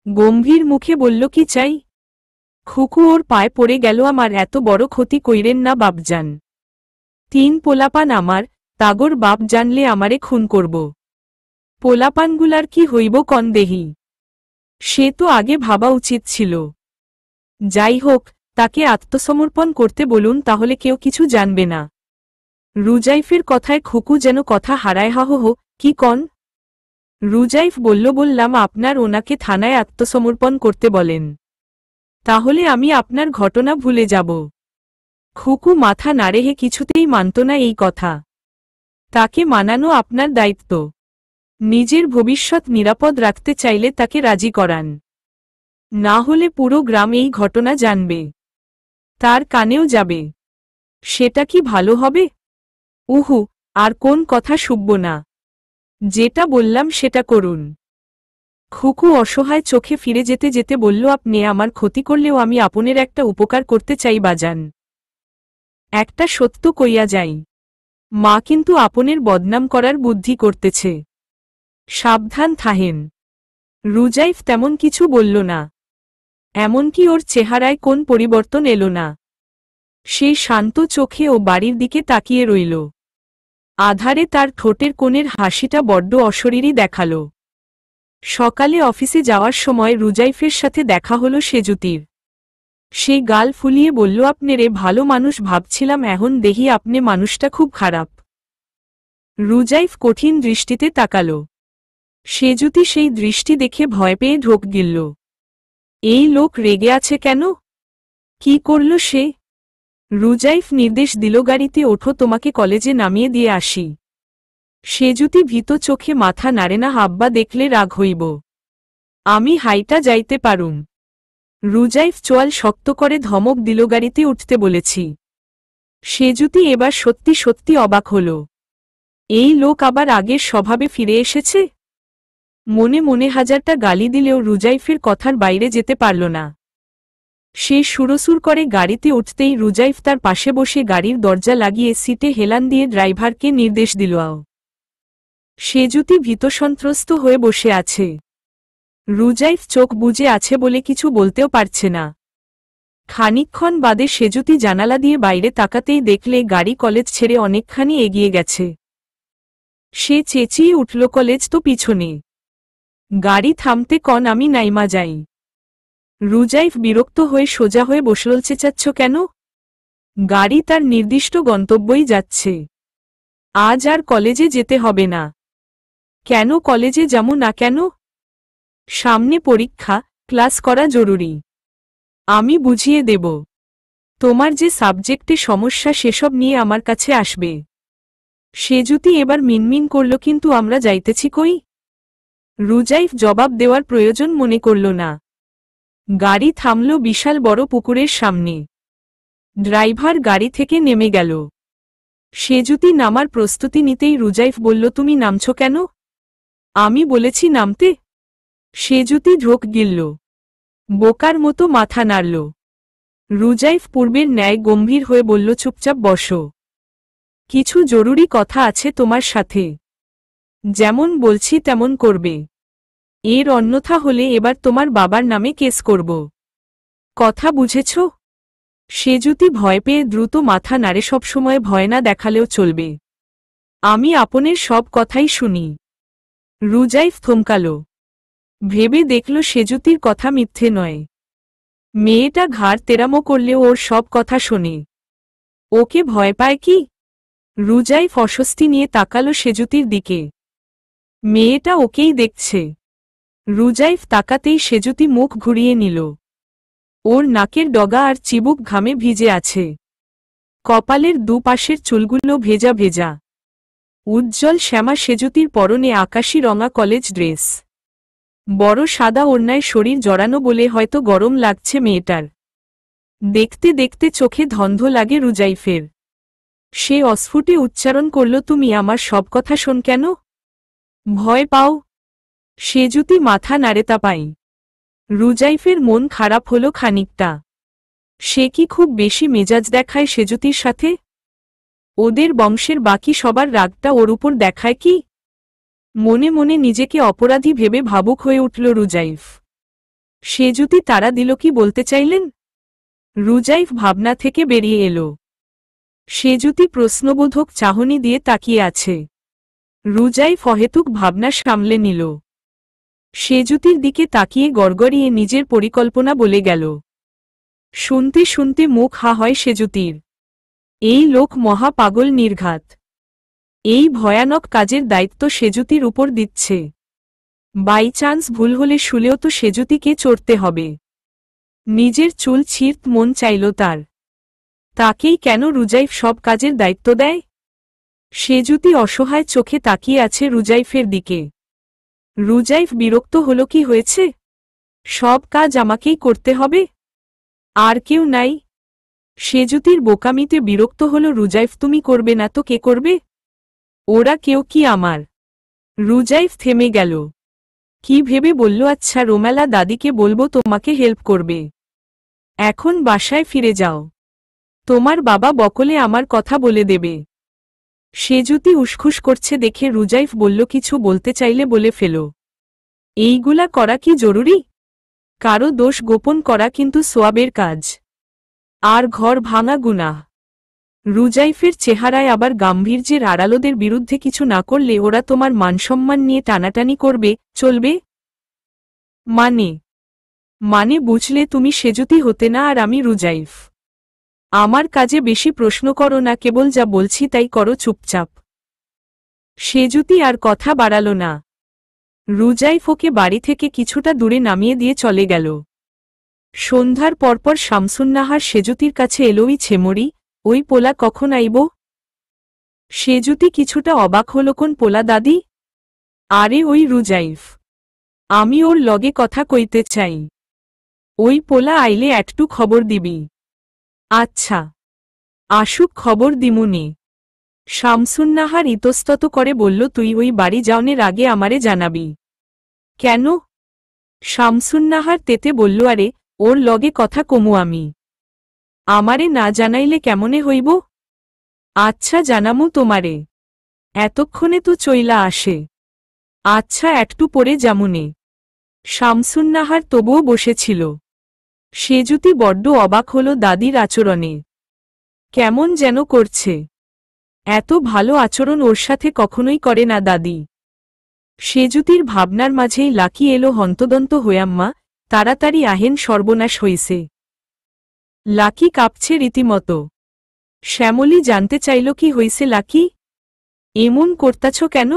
গম্ভীর মুখে বলল, কি চাই? খুকু ওর পায়ে পড়ে গেল, আমার এত বড় ক্ষতি কইরেন না বাপজান। ৩ পোলাপান আমার, তাগর বাপ জানলে আমারে খুন করব। পোলাপানগুলার কি হইব কন দেহি? সে তো আগে ভাবা উচিত ছিল। যাই হোক, তাকে আত্মসমর্পণ করতে বলুন, তাহলে কেউ কিছু জানবে না। রুজাইফের কথায় খুকু যেন কথা হারায়। হো, কি কন? রুজাইফ বলল, বললাম আপনার ওনাকে থানায় আত্মসমর্পণ করতে বলেন, তাহলে আমি আপনার ঘটনা ভুলে যাব। খুকু মাথা নাড়ে, কিছুতেই মানত না এই কথা। তাকে মানানো আপনার দায়িত্ব। নিজের ভবিষ্যৎ নিরাপদ রাখতে চাইলে তাকে রাজি করান, না হলে পুরো গ্রাম এই ঘটনা জানবে, তার কানেও যাবে। সেটা কি ভালো হবে? উহু, আর কোন কথা শুনব না। যেটা বললাম সেটা করুন। খুকু অসহায় চোখে ফিরে যেতে যেতে বলল, আপনি আমার ক্ষতি করলেও আমি আপনের একটা উপকার করতে চাই বাজান। একটা সত্য কইয়া যাই, মা কিন্তু আপনের বদনাম করার বুদ্ধি করতেছে। সাবধান থাহেন। রুজাইফ তেমন কিছু বলল না। এমনকি ওর চেহারায় কোন পরিবর্তন এলো না। সে শান্ত চোখে ও বাড়ির দিকে তাকিয়ে রইল। আধারে তার ঠোঁটের কোণের হাসিটা বড্ড অশরীরী দেখাল। সকালে অফিসে যাওয়ার সময় রুজাইফের সাথে দেখা হলো সেজুতির। সে গাল ফুলিয়ে বলল, আপনেরে ভালো মানুষ ভাবছিলাম, এখন দেখি আপনি মানুষটা খুব খারাপ। রুজাইফ কঠিন দৃষ্টিতে তাকাল। সেজুতি সেই দৃষ্টি দেখে ভয় পেয়ে ঢোক গিলল। এই লোক রেগে আছে কেন? কি করল সে? রুজাইফ নির্দেশ দিল, গাড়িতে ওঠো, তোমাকে কলেজে নামিয়ে দিয়ে আসি। সেজুতি ভীত চোখে মাথা নাড়ে না, আব্বা দেখলে রাগ হইব। আমি হাইটা যাইতে পারুম। রুজাইফ চোয়াল শক্ত করে ধমক দিল, গাড়িতে উঠতে বলেছি। সেজুতি এবার সত্যি সত্যি অবাক হল। এই লোক আবার আগের স্বভাবে ফিরে এসেছে। মনে মনে হাজারটা গালি দিলেও রুজাইফের কথার বাইরে যেতে পারল না। সে সুরসুর করে গাড়িতে উঠতেই রুজাইফ তার পাশে বসে গাড়ির দরজা লাগিয়ে সিটে হেলান দিয়ে ড্রাইভারকে নির্দেশ দিল, আও। সেজুতি ভীতসন্ত্রস্ত হয়ে বসে আছে। রুজাইফ চোখ বুজে আছে বলে কিছু বলতেও পারছে না। খানিকক্ষণ বাদে সেজুতি জানালা দিয়ে বাইরে তাকাতেই দেখলে গাড়ি কলেজ ছেড়ে অনেকখানি এগিয়ে গেছে। সে চেঁচিয়ে উঠল, কলেজ তো পিছনে। গাড়ি থামতে কন, আমি নাইমা যাই। রুজাইফ বিরক্ত হয়ে সোজা হয়ে বসল, চেঁচাচ্ছ কেন? গাড়ি তার নির্দিষ্ট গন্তব্যই যাচ্ছে। আজ আর কলেজে যেতে হবে না। কেন কলেজে যাবো না কেন? সামনে পরীক্ষা, ক্লাস করা জরুরি। আমি বুঝিয়ে দেব। তোমার যে সাবজেক্টে সমস্যা সেসব নিয়ে আমার কাছে আসবে। সেজুতি এবার মিনমিন করল, কিন্তু আমরা যাইতেছি কই? রুজাইফ জবাব দেওয়ার প্রয়োজন মনে করল না। গাড়ি থামল বিশাল বড় পুকুরের সামনে। ড্রাইভার গাড়ি থেকে নেমে গেল। সেজুতি নামার প্রস্তুতি নিতেই রুজাইফ বলল, তুমি নামছ কেন? আমি বলেছি নামতে। সেজুতি ঢোক গিলল। বোকার মতো মাথা নাড়ল। রুজাইফ পূর্বের ন্যায় গম্ভীর হয়ে বলল, চুপচাপ বসো। কিছু জরুরি কথা আছে তোমার সাথে। যেমন বলছি তেমন করবে। এর অন্যথা হলে এবার তোমার বাবার নামে কেস করব। কথা বুঝেছ? সেজুতি ভয় পেয়ে দ্রুত মাথা নাড়ে। সবসময় ভয় না দেখালেও চলবে। আমি আপনের সব কথাই শুনি। রুজাইফ থমকাল। ভেবে দেখল সেজুতির কথা মিথ্যে নয়। মেয়েটা ঘাড় তেরামো করলেও ওর সব কথা শোনে। ওকে ভয় পায় কি? রুজাইফ অস্বস্তি নিয়ে তাকালো সেজুতির দিকে। মেয়েটা ওকেই দেখছে। রুজাইফ তাকাতেই সেজুতি মুখ ঘুরিয়ে নিল। ওর নাকের ডগা আর চিবুক ঘামে ভিজে আছে। কপালের দুপাশের চুলগুলো ভেজা ভেজা। উজ্জ্বল শ্যামা সেজুতির পরনে আকাশি রঙা কলেজ ড্রেস। বড় সাদা ওড়নায় শরীর জড়ানো বলে হয়তো গরম লাগছে মেয়েটার। দেখতে দেখতে চোখে ধন্ধ লাগে রুজাইফের। সে অস্ফুটে উচ্চারণ করল, তুমি আমার সব কথা শোন কেন? ভয় পাও? সেজুতি মাথা নাড়ে। তা পাই। রুজাইফের মন খারাপ হলো খানিকটা। সে কি খুব বেশি মেজাজ দেখায় সেজুতির সাথে? ওদের বংশের বাকি সবার রাগটা ওর উপর দেখায় কি? মনে মনে নিজেকে অপরাধী ভেবে ভাবুক হয়ে উঠল রুজাইফ। সেজুতি তারা দিল, কি বলতে চাইলেন? রুজাইফ ভাবনা থেকে বেরিয়ে এলো। সেজুতি প্রশ্নবোধক চাহনি দিয়ে তাকিয়ে আছে। রুজাইফ অহেতুক ভাবনা সামলে নিল। সেজুতির দিকে তাকিয়ে গড়গড়িয়ে নিজের পরিকল্পনা বলে গেল। শুনতে শুনতে মুখ হা হয় সেজুতির। এই লোক মহা পাগল, নির্ঘাত। এই ভয়ানক কাজের দায়িত্ব সেজুতির উপর দিচ্ছে। বাই চান্স ভুল হলে শুলেও তো সেজুতিকে চড়তে হবে। নিজের চুল ছিঁড়ত মন চাইল তার। তাকেই কেন রুজাইফ সব কাজের দায়িত্ব দেয়? সেজুতি অসহায় চোখে তাকিয়ে আছে রুজাইফের দিকে। রুজাইফ বিরক্ত হল, কি হয়েছে? সব কাজ আমাকেই করতে হবে? আর কেউ নাই? সেজুতির বোকামিতে বিরক্ত হল রুজাইফ। তুমি করবে না তো কে করবে? ওরা কেউ কি আমার? রুজাইফ থেমে গেল। কি ভেবে বলল, আচ্ছা রোমেলা দাদিকে বলবো তোমাকে হেল্প করবে। এখন বাসায় ফিরে যাও। তোমার বাবা বকলে আমার কথা বলে দেবে। সেজুতি উসখুস করছে দেখে রুজাইফ বলল, কিছু বলতে চাইলে বলে ফেলো। এইগুলা করা কি জরুরি? কারো দোষ গোপন করা কিন্তু সোয়াবের কাজ। আর ঘর ভাঙা গুনাহ। রুজাইফের চেহারায় আবার গাম্ভীর্যের আড়ালোদের বিরুদ্ধে কিছু না করলে ওরা তোমার মানসম্মান নিয়ে টানাটানি করবে, চলবে? মানে বুঝলে তুমি সেজুতি হতে না আর আমি রুজাইফ। আমার কাজে বেশি প্রশ্ন করো না, কেবল যা বলছি তাই করো চুপচাপ। সেজুতি আর কথা বাড়াল না। রুজাইফ ওকে বাড়ি থেকে কিছুটা দূরে নামিয়ে দিয়ে চলে গেল। সন্ধ্যার পরপর শামসুন্নাহার সেজুতির কাছে এলোই ছেমরি, ওই পোলা কখন আইব? সেজুতি কিছুটা অবাক হল, কোন পোলা দাদি? আরে ওই রুজাইফ। আমি ওর লগে কথা কইতে চাই। ওই পোলা আইলে একটু খবর দিবি। আচ্ছা, আসুক, খবর দিমুনে। শামসুন্নাহার ইতস্তত করে বলল, তুই ওই বাড়ি যাওনের আগে আমারে জানাবি। কেন? শামসুন্নাহার তেতে বলল, আরে ওর লগে কথা কমু আমি। আমারে না জানাইলে কেমনে হইব? আচ্ছা জানামু তোমারে। এতক্ষণে তো চইলা আসে। আচ্ছা একটু পরে যামুনে। শামসুন্নাহার তবুও বসেছিল। সেজুতি বড্ড অবাক হল দাদির আচরণে। কেমন যেন করছে। এত ভালো আচরণ ওর সাথে কখনোই করে না দাদি। সেজুতির ভাবনার মাঝেই লাকি এলো হন্তদন্ত হয়াম্মা, তাড়াতাড়ি আহেন, সর্বনাশ হইছে। লাকি কাঁপছে রীতিমতো। শ্যামলী জানতে চাইল কি হইছে লাকি, এমন করতাছ কেন?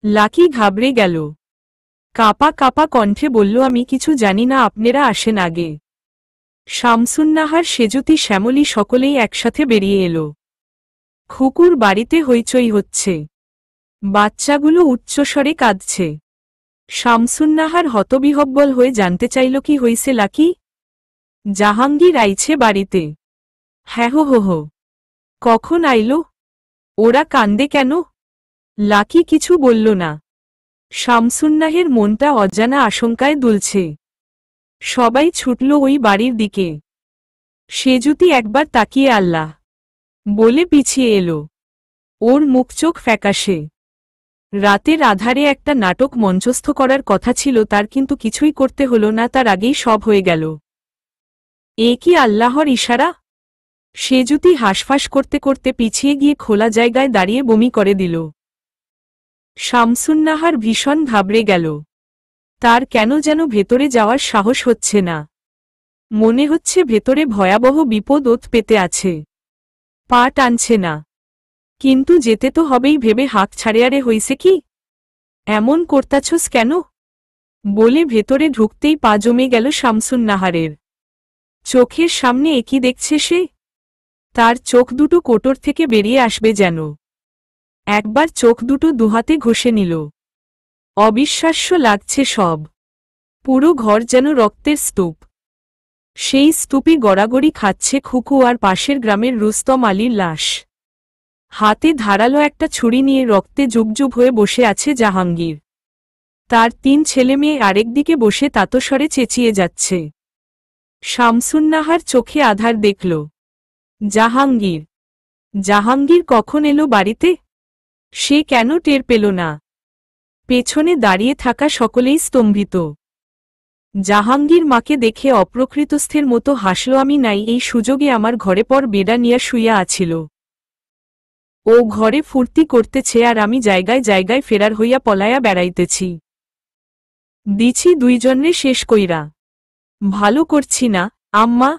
লাকি ঘাবড়ে গেল। কাপা কাপা কণ্ঠে বলল, আমি কিছু জানি না, আপনারা আসেন আগে। শামসুন্নাহার, সেজুতি, শ্যামলী সকলেই একসাথে বেরিয়ে এলো। খুকুর বাড়িতে হইচই হচ্ছে, বাচ্চাগুলো উচ্চস্বরে কাঁদছে। শামসুন্নাহার হতবিহ্বল হয়ে জানতে চাইল কি হইছে লাকি। জাহাঙ্গীর আইছে বাড়িতে। হ্যাঁ হো হো হো। কখন আইল? ওরা কান্দে কেন? লাকি কিছু বলল না। শামসুন্নাহের মনটা অজানা আশঙ্কায় দুলছে। সবাই ছুটল ওই বাড়ির দিকে। সেজুতি একবার তাকিয়ে আল্লাহ বলে পিছিয়ে এলো। ওর মুখ চোখ ফ্যাকাশে। রাতের আধারে একটা নাটক মঞ্চস্থ করার কথা ছিল তার, কিন্তু কিছুই করতে হলো না, তার আগেই সব হয়ে গেল। এ কি আল্লাহর ইশারা? সেজুতি হাঁসফাঁস করতে করতে পিছিয়ে গিয়ে খোলা জায়গায় দাঁড়িয়ে বমি করে দিল। শামসুন্নাহার ভীষণ ঘাবড়ে গেল। তার কেন যেন ভেতরে যাওয়ার সাহস হচ্ছে না। মনে হচ্ছে ভেতরে ভয়াবহ বিপদ ওত পেতে আছে। পা টানছে না, কিন্তু যেতে তো হবেই ভেবে হাঁক ছাড়ে। আরে হইছে কি, এমন করতাছস কেন বলে ভেতরে ঢুকতেই পা জমে গেল শামসুন্নাহারের। চোখের সামনে একই দেখছে সে। তার চোখ দুটো কোটর থেকে বেরিয়ে আসবে যেন। একবার চোখ দুটো দুহাতে ঘষে নিল। অবিশ্বাস্য লাগছে সব। পুরো ঘর যেন রক্তের স্তূপ। সেই স্তূপে গড়াগড়ি খাচ্ছে খুকু আর পাশের গ্রামের রুস্তম আলীর লাশ। হাতে ধারালো একটা ছুরি নিয়ে রক্তে জুবজুব হয়ে বসে আছে জাহাঙ্গীর। তার 3 ছেলেমেয়ে আরেকদিকে বসে তাতস্বরে চেঁচিয়ে যাচ্ছে। শামসুন্নাহার চোখে আধার দেখল। জাহাঙ্গীর জাহাঙ্গীর কখন এলো বাড়িতে? সে কেন টের পেল না? পেছনে দাঁড়িয়ে থাকা সকলেই স্তম্ভিত। জাহাঙ্গীর মাকে দেখে অপ্রকৃতস্থের মতো হাসল। আমি নাই, এই সুযোগে আমার ঘরে পর বেডা নিয়া শুইয়া আছিল। ও ঘরে ফুর্তি করতেছে আর আমি জায়গায় জায়গায় ফেরার হইয়া পলায়া বেড়াইতেছি। দিছি দুইজনে শেষ কইরা। ভালো করছি না আম্মা?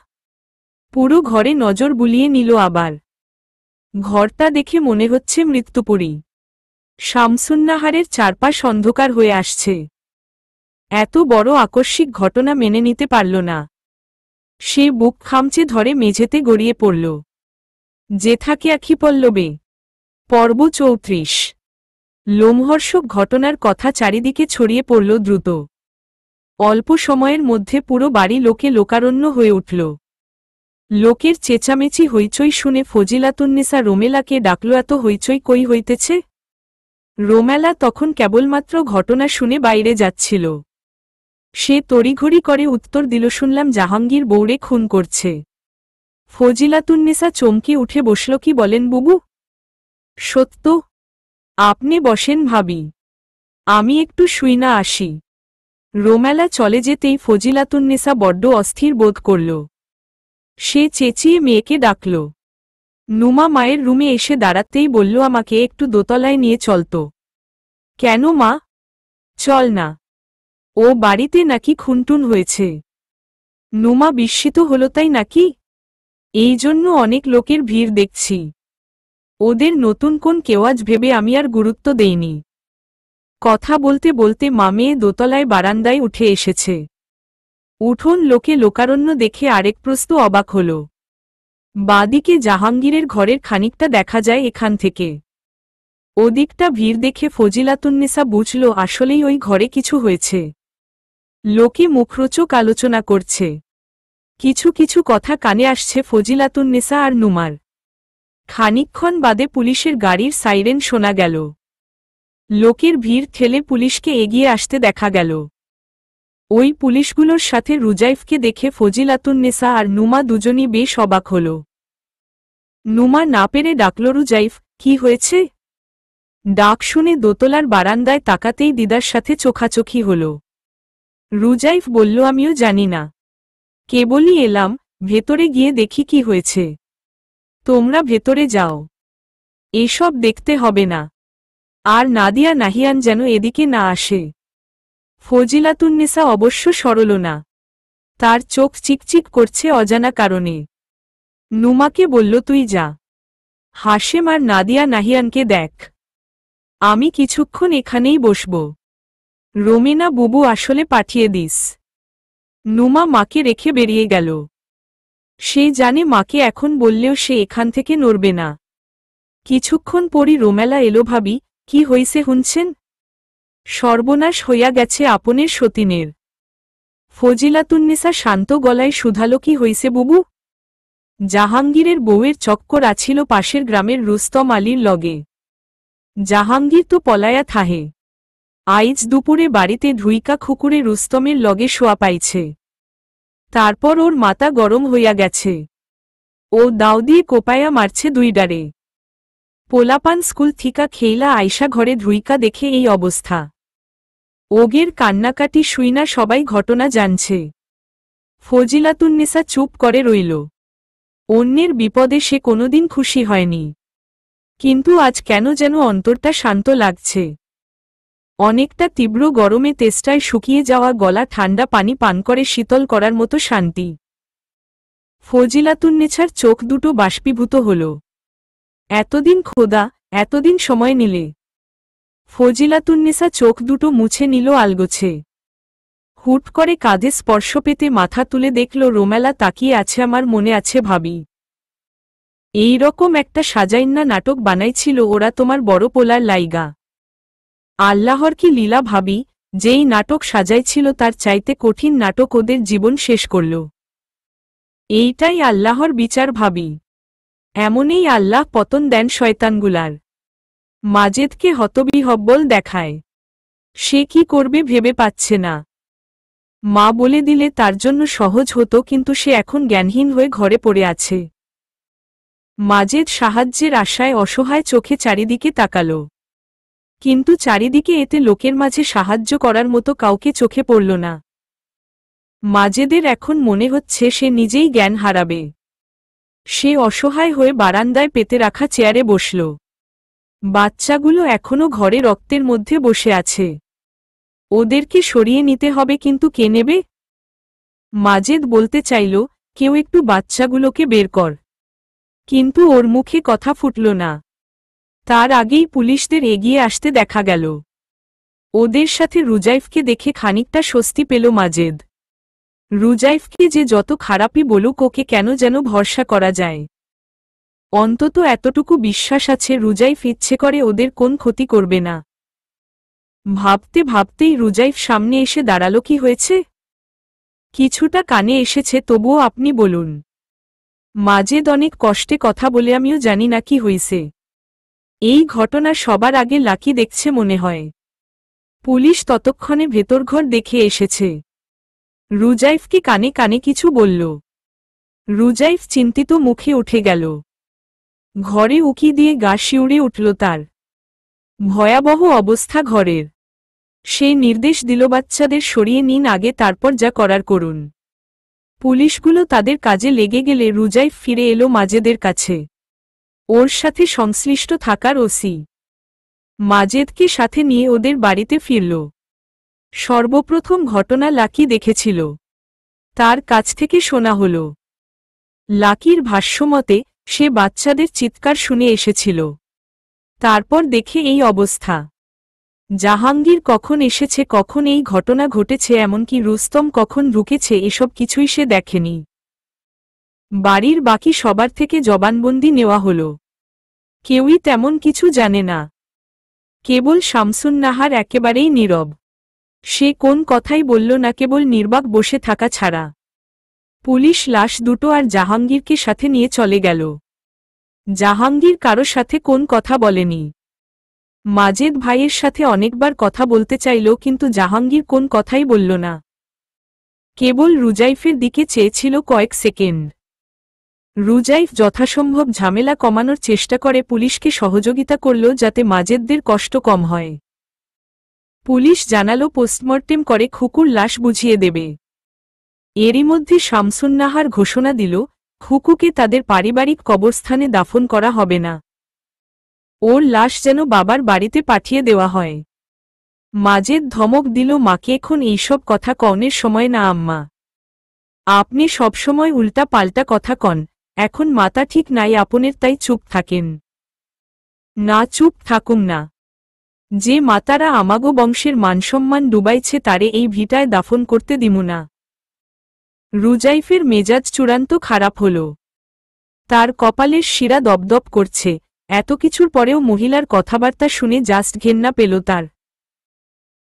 পুরো ঘরে নজর বুলিয়ে নিল আবার। ঘরটা দেখে মনে হচ্ছে মৃত্যুপুরী। শামসুন্নাহারের চারপাশ অন্ধকার হয়ে আসছে। এত বড় আকস্মিক ঘটনা মেনে নিতে পারল না। সে বুক খামচে ধরে মেঝেতে গড়িয়ে পড়ল। যে থাকে আখি পল্লবে। পর্ব 34। লোমহর্ষক ঘটনার কথা চারিদিকে ছড়িয়ে পড়ল দ্রুত। অল্প সময়ের মধ্যে পুরো বাড়ি লোকে লোকারণ্য হয়ে উঠল। লোকের চেঁচামেচি হইচই শুনে ফজিলাতুন্নেসা রোমেলাকে ডাকল। এত হইচই কই হইতেছে? রোমেলা তখন কেবলমাত্র ঘটনা শুনে বাইরে যাচ্ছিল। সে তড়িঘড়ি করে উত্তর দিল, শুনলাম জাহাঙ্গীর বউরে খুন করছে। ফজিলাতুন্নেসা চমকে উঠে বসল। কি বলেন বুবু? সত্য? আপনি বসেন ভাবি, আমি একটু শুই না আসি। রোমেলা চলে যেতেই ফজিলাতুন্নেসা বড্ড অস্থির বোধ করল। সে চেঁচিয়ে মেয়েকে ডাকল। নুমা মায়ের রুমে এসে দাঁড়াতেই বলল, আমাকে একটু দোতলায় নিয়ে চলত। কেন মা? চল না। ও বাড়িতে নাকি খুনটুন হয়েছে। নুমা বিস্মিত হল। তাই নাকি? এই জন্য অনেক লোকের ভিড় দেখছি। ওদের নতুন কোন কেওয়াজ ভেবে আমি আর গুরুত্ব দেইনি। কথা বলতে বলতে মা মেয়ে দোতলায় বারান্দায় উঠে এসেছে। উঠোন লোকে লোকারণ্য দেখে আরেক প্রস্ত অবাক হল। বাদিকে জাহাঙ্গীরের ঘরের খানিকটা দেখা যায় এখান থেকে। ওদিকটা ভিড় দেখে ফজিলাতুন্নেসা বুঝল আসলেই ওই ঘরে কিছু হয়েছে। লোকে মুখরোচক আলোচনা করছে। কিছু কিছু কথা কানে আসছে ফজিলাতুন্নেসা আর নুমার। খানিকক্ষণ বাদে পুলিশের গাড়ির সাইরেন শোনা গেল। লোকের ভিড় ঠেলে পুলিশকে এগিয়ে আসতে দেখা গেল। ওই পুলিশগুলোর সাথে রুজাইফকে দেখে ফজিলাতুন্নেসা আর নুমা দুজনই বেশ অবাক হল। নুমা না পেরে ডাকল, রুজাইফ, কি হয়েছে? ডাক শুনে দোতলার বারান্দায় তাকাতেই দিদার সাথে চোখাচোখি হল। রুজাইফ বলল, আমিও জানি না, কেবলই এলাম, ভেতরে গিয়ে দেখি কি হয়েছে। তোমরা ভেতরে যাও, এসব দেখতে হবে না। আর নাদিয়া নাহিয়ান যেন এদিকে না আসে। ফজিলাতুন্নেসা অবশ্য সরল না। তার চোখ চিকচিক করছে অজানা কারণে। নুমাকে বলল তুই যা, হাশেম আর নাদিয়া নাহিয়ানকে দেখ, আমি কিছুক্ষণ এখানেই বসব। রোমেনা বুবু আসলে পাঠিয়ে দিস। নুমা মাকে রেখে বেরিয়ে গেল। সে জানে মাকে এখন বললেও সে এখান থেকে নড়বে না। কিছুক্ষণ পরই রোমেলা এলো। ভাবি, কি হইছে শুনছেন? সর্বনাশ হইয়া গেছে আপনের সতীনের। ফজিলাতুন্নেসা শান্ত গলায় শুধালো, কি হইছে বুবু? জাহাঙ্গীরের বউয়ের চক্কর আছিল পাশের গ্রামের রুস্তম আলীর লগে। জাহাঙ্গীর তো পলায়া থাহে। আইজ দুপুরে বাড়িতে ঢুইকা খুকুরে রুস্তমের লগে শোয়া পাইছে। তারপর ওর মাথা গরম হইয়া গেছে। ও দাও দিয়ে কোপায়া মারছে দুইডারে। পোলাপান স্কুল থিকা খেইলা আইসা ঘরে ঢুইকা দেখে এই অবস্থা। ওগের কান্নাকাটি শুইনা সবাই ঘটনা জানছে। ফজিলাতুন্নেসা চুপ করে রইল। অন্যের বিপদে সে কোনোদিন খুশি হয়নি, কিন্তু আজ কেন যেন অন্তরটা শান্ত লাগছে। অনেকটা তীব্র গরমে তেষ্টায় শুকিয়ে যাওয়া গলা ঠান্ডা পানি পান করে শীতল করার মতো শান্তি। ফজিলাতুন্নেছার চোখ দুটো বাষ্পীভূত হল। এতদিন খোদা, এতদিন সময় নিলে। ফজিলাতুন্নেসা চোখ দুটো মুছে নিল আলগোছে। হুট করে কাঁধে স্পর্শ পেতে মাথা তুলে দেখল রোমেলা তাকিয়ে আছে। আমার মনে আছে ভাবি, এই রকম একটা সাজাইন্না নাটক বানাইছিল ওরা তোমার বড় পোলার লাইগা। আল্লাহর কি লীলা ভাবি, যেই নাটক সাজাইছিল তার চাইতে কঠিন নাটক ওদের জীবন শেষ করল। এইটাই আল্লাহর বিচার ভাবি। এমনই আল্লাহ পতন দেন শয়তানগুলার। মাজেদকে হতবিহব্বল দেখায়। সে কি করবে ভেবে পাচ্ছে না। মা বলে দিলে তার জন্য সহজ হতো, কিন্তু সে এখন জ্ঞানহীন হয়ে ঘরে পড়ে আছে। মাজেদ সাহায্যের আশায় অসহায় চোখে চারিদিকে তাকাল, কিন্তু চারিদিকে এতে লোকের মাঝে সাহায্য করার মতো কাউকে চোখে পড়ল না। মাজেদের এখন মনে হচ্ছে সে নিজেই জ্ঞান হারাবে। সে অসহায় হয়ে বারান্দায় পেতে রাখা চেয়ারে বসল। বাচ্চাগুলো এখনো ঘরে রক্তের মধ্যে বসে আছে। ওদেরকে সরিয়ে নিতে হবে, কিন্তু কে নেবে? মাজেদ বলতে চাইল, কেউ একটু বাচ্চাগুলোকে বের কর, কিন্তু ওর মুখে কথা ফুটল না। তার আগেই পুলিশদের এগিয়ে আসতে দেখা গেল। ওদের সাথে রুজাইফকে দেখে খানিকটা স্বস্তি পেল মাজেদ। রুজাইফকে যে যত খারাপই বলুক, ওকে কেন যেন ভরসা করা যায়। অন্তত এতটুকু বিশ্বাস আছে রুজাইফ ইচ্ছে করে ওদের কোন ক্ষতি করবে না। ভাবতে ভাবতেই রুজাইফ সামনে এসে দাঁড়ালো। কি হয়েছে? কিছুটা কানে এসেছে, তবুও আপনি বলুন। মাজেদ অনেক কষ্টে কথা বলে, আমিও জানি না কি হইছে। এই ঘটনা সবার আগে লাকি দেখছে মনে হয়। পুলিশ ততক্ষণে ভেতরঘর দেখে এসেছে। রুজাইফকে কানে কানে কিছু বলল। রুজাইফ চিন্তিত মুখে উঠে গেল। ঘরে উকি দিয়ে গা শিউরে উঠল তার। ভয়াবহ অবস্থা ঘরের। সে নির্দেশ দিল, বাচ্চাদের সরিয়ে নিন আগে, তারপর যা করার করুন। পুলিশগুলো তাদের কাজে লেগে গেলে রুজাইফ ফিরে এলো মাজেদের কাছে। ওর সাথে সংশ্লিষ্ট থাকার ওসি মাজেদকে সাথে নিয়ে ওদের বাড়িতে ফিরল। সর্বপ্রথম ঘটনা লাকি দেখেছিল। তার কাছ থেকে শোনা হল। লাকির ভাষ্যমতে সে বাচ্চাদের চিৎকার শুনে এসেছিল। তারপর দেখে এই অবস্থা। জাহাঙ্গীর কখন এসেছে, কখন এই ঘটনা ঘটেছে, এমনকি রুস্তম কখন ঢুকেছে, এসব কিছুই সে দেখেনি। বাড়ির বাকি সবার থেকে জবানবন্দি নেওয়া হল। কেউই তেমন কিছু জানে না। কেবল শামসুন্নাহার একেবারেই নীরব। সে কোন কথাই বলল না, কেবল নির্বাক বসে থাকা ছাড়া। পুলিশ লাশ দুটো আর জাহাঙ্গীরকে সাথে নিয়ে চলে গেল। জাহাঙ্গীর কারো সাথে কোন কথা বলেনি। মাজেদ ভাইয়ের সাথে অনেকবার কথা বলতে চাইল, কিন্তু জাহাঙ্গীর কোন কথাই বলল না। কেবল রুজাইফের দিকে চেয়েছিল কয়েক সেকেন্ড। রুজাইফ যথাসম্ভব ঝামেলা কমানোর চেষ্টা করে পুলিশকে সহযোগিতা করল, যাতে মাজেদদের কষ্ট কম হয়। পুলিশ জানালো পোস্টমর্টেম করে খুকুর লাশ বুঝিয়ে দেবে। এরই মধ্যে শামসুন্নাহার ঘোষণা দিল, খুকুকে তাদের পারিবারিক কবরস্থানে দাফন করা হবে না। ওর লাশ যেন বাবার বাড়িতে পাঠিয়ে দেওয়া হয়। মাজেদ ধমক দিল, মাকে এখন এইসব কথা কনের সময় না আম্মা। আপনি সবসময় উল্টা পাল্টা কথা কন, এখন মাথা ঠিক নাই আপনের, তাই চুপ থাকেন। না, চুপ থাকুম না। যে মাতারা আমাগো বংশের মানসম্মান ডুবাইছে তারে এই ভিটায় দাফন করতে দিমু না। রুজাইফের মেজাজ চূড়ান্ত খারাপ হল। তার কপালের শিরা দপদপ করছে। এত কিছুর পরেও মহিলার কথাবার্তা শুনে জাস্ট ঘেন্না পেল তার।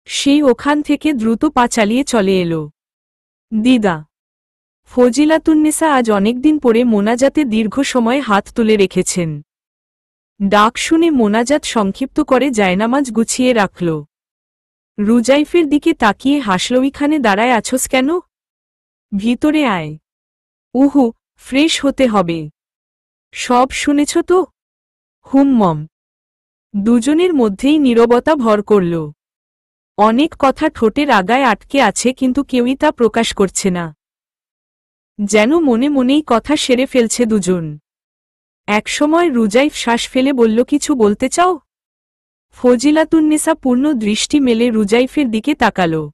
সে ওখান থেকে দ্রুত পা চালিয়ে চলে এলো। দিদা ফজিলাতুন্নেসা আজ অনেকদিন পরে মোনাজাতে দীর্ঘ সময় হাত তুলে রেখেছেন। ডাক শুনে মোনাজাত সংক্ষিপ্ত করে জায়নামাজ গুছিয়ে রাখল। রুজাইফের দিকে তাকিয়ে হাসল, ওইখানে দাঁড়ায় আছোস কেন? ভিতরে আয়। উহু, ফ্রেশ হতে হবে। সব শুনেছ তো? হুম্মম। দুজনের মধ্যেই নীরবতা ভর করল। অনেক কথা ঠোঁটের আগায় আটকে আছে, কিন্তু কেউই তা প্রকাশ করছে না। যেন মনে মনেই কথা সেরে ফেলছে দুজন। একসময় রুজাইফ শ্বাস ফেলে বলল, কিছু বলতে চাও? ফজিলাতুন্নেসা পূর্ণ দৃষ্টি মেলে রুজাইফের দিকে তাকাল।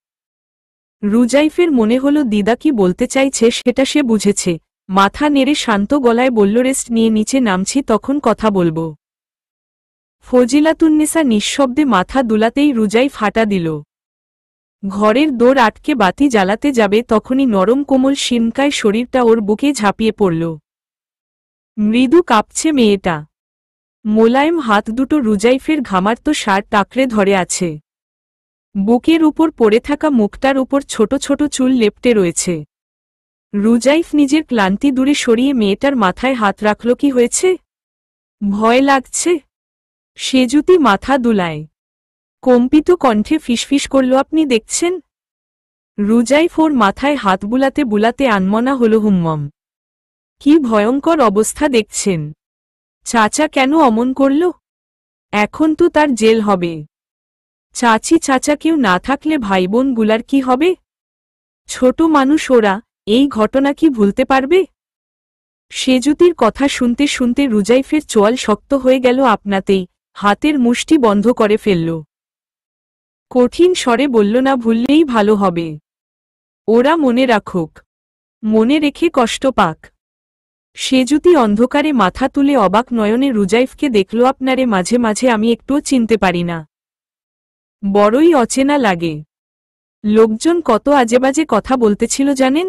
রুজাইফের মনে হল দিদা কি বলতে চাইছে সেটা সে বুঝেছে। মাথা নেড়ে শান্ত গলায় বলল, রেস্ট নিয়ে নিচে নামছি, তখন কথা বলবো। ফজিলাতুন্নেসা নিঃশব্দে মাথা দুলাতেই রুজাইফ হাঁটা দিল। ঘরের দোর আটকে বাতি জ্বালাতে যাবে তখনই নরম কোমল শিনকায় শরীরটা ওর বুকে ঝাঁপিয়ে পড়ল। মৃদু কাঁপছে মেয়েটা। মোলায়েম হাত দুটো রুজাইফের ঘামার্ত শার্ট টাকরে ধরে আছে। বুকের উপর পড়ে থাকা মুখটার উপর ছোট ছোট চুল লেপ্টে রয়েছে। রুজাইফ নিজের ক্লান্তি দূরে সরিয়ে মেয়েটার মাথায় হাত রাখল। কি হয়েছে? ভয় লাগছে? সেজুতি মাথা দুলায়। কম্পিত কণ্ঠে ফিসফিস করল, আপনি দেখছেন? রুজাইফ ওর মাথায় হাত বুলাতে বুলাতে আনমনা হল। হুম্মম। কি ভয়ঙ্কর অবস্থা দেখছেন? চাচা কেন অমন করল? এখন তো তার জেল হবে। চাচি চাচা কেউ না থাকলে ভাইবোন গুলার কি হবে? ছোট মানুষ ওরা, এই ঘটনা কি ভুলতে পারবে? সেজুতির কথা শুনতে শুনতে রুজাইফের চোয়াল শক্ত হয়ে গেল আপনাতেই। হাতের মুষ্টি বন্ধ করে ফেলল। কঠিন স্বরে বলল, না ভুললেই ভালো হবে। ওরা মনে রাখুক, মনে রেখে কষ্ট পাক। সেজুতি অন্ধকারে মাথা তুলে অবাক নয়নে রুজাইফকে দেখল। আপনারে মাঝে মাঝে আমি একটুও চিনতে পারি না। বড়ই অচেনা লাগে। লোকজন কত আজেবাজে কথা বলতেছিল জানেন?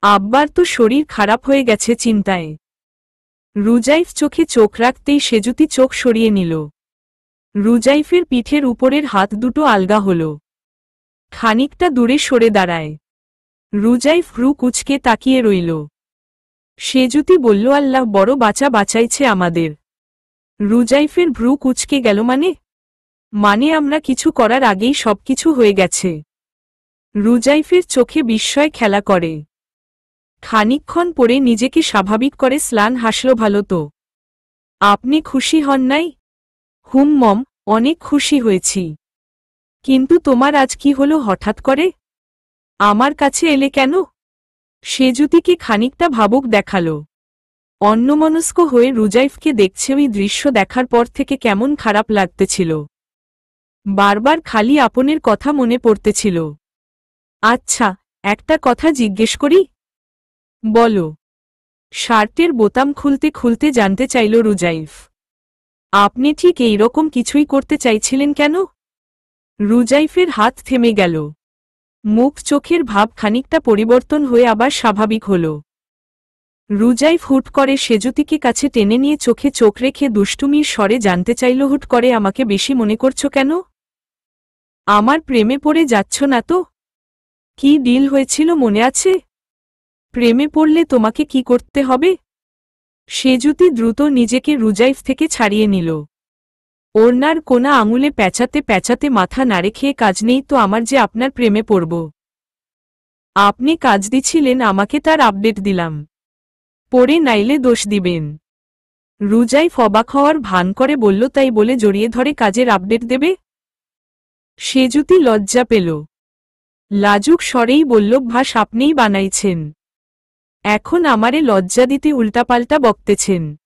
আব্বার তো শরীর খারাপ হয়ে গেছে চিন্তায়। রুজাইফ চোখে চোখ রাখতেই সেজুতি চোখ সরিয়ে নিল। রুজাইফের পিঠের উপরের হাত দুটো আলগা হল। খানিকটা দূরে সরে দাঁড়ায়। রুজাইফ ভ্রু কুঁচকে তাকিয়ে রইল। সেজুতি বলল, আল্লাহ বড় বাঁচাইছে আমাদের। রুজাইফের ভ্রু কুঁচকে গেল। মানে আমরা কিছু করার আগেই সবকিছু হয়ে গেছে। রুজাইফের চোখে বিস্ময় খেলা করে। খানিকক্ষণ পরে নিজেকে স্বাভাবিক করে স্লান হাসল, ভালো তো? আপনি খুশি হন নাই? হুম্মম, অনেক খুশি হয়েছি। কিন্তু তোমার আজ কি হলো হঠাৎ করে? আমার কাছে এলে কেন? সেজুতিকে খানিকটা ভাবুক দেখাল। অন্যমনস্ক হয়ে রুজাইফকে দেখছে। ওই দৃশ্য দেখার পর থেকে কেমন খারাপ লাগতেছিল। বারবার খালি আপনের কথা মনে পড়তেছিল। আচ্ছা, একটা কথা জিজ্ঞেস করি? বলো। শার্টের বোতাম খুলতে খুলতে জানতে চাইল রুজাইফ। আপনি ঠিক এই রকম কিছুই করতে চাইছিলেন কেন? রুজাইফের হাত থেমে গেল। মুখ চোখের ভাব খানিকটা পরিবর্তন হয়ে আবার স্বাভাবিক হল। রুজাইফ হুট করে সেজুতিকে কাছে টেনে নিয়ে চোখে চোখ রেখে দুষ্টুমির স্বরে জানতে চাইল, হুট করে আমাকে বেশি মনে করছো কেন? আমার প্রেমে পড়ে যাচ্ছ না তো? কি ডিল হয়েছিল মনে আছে? প্রেমে পড়লে তোমাকে কি করতে হবে? সেজুতি দ্রুত নিজেকে রুজাইফ থেকে ছাড়িয়ে নিল। ওড়নার কোনা আঙুলে প্যাঁচাতে প্যাঁচাতে মাথা নাড়ে, খেয়ে কাজ নেই তো আমার যে আপনার প্রেমে পড়ব? আপনি কাজ দিছিলেন আমাকে, তার আপডেট দিলাম। পড়ে নাইলে দোষ দিবেন। রুজাইফ অবাক হওয়ার ভান করে বলল, তাই বলে জড়িয়ে ধরে কাজের আপডেট দেবে? সেজুতি লজ্জা পেল। লাজুক স্বরেই বলল, ভাস আপনিই বানাইছেন। এখন আমারে লজ্জা দিতে উল্টাপাল্টা বকতেছেন।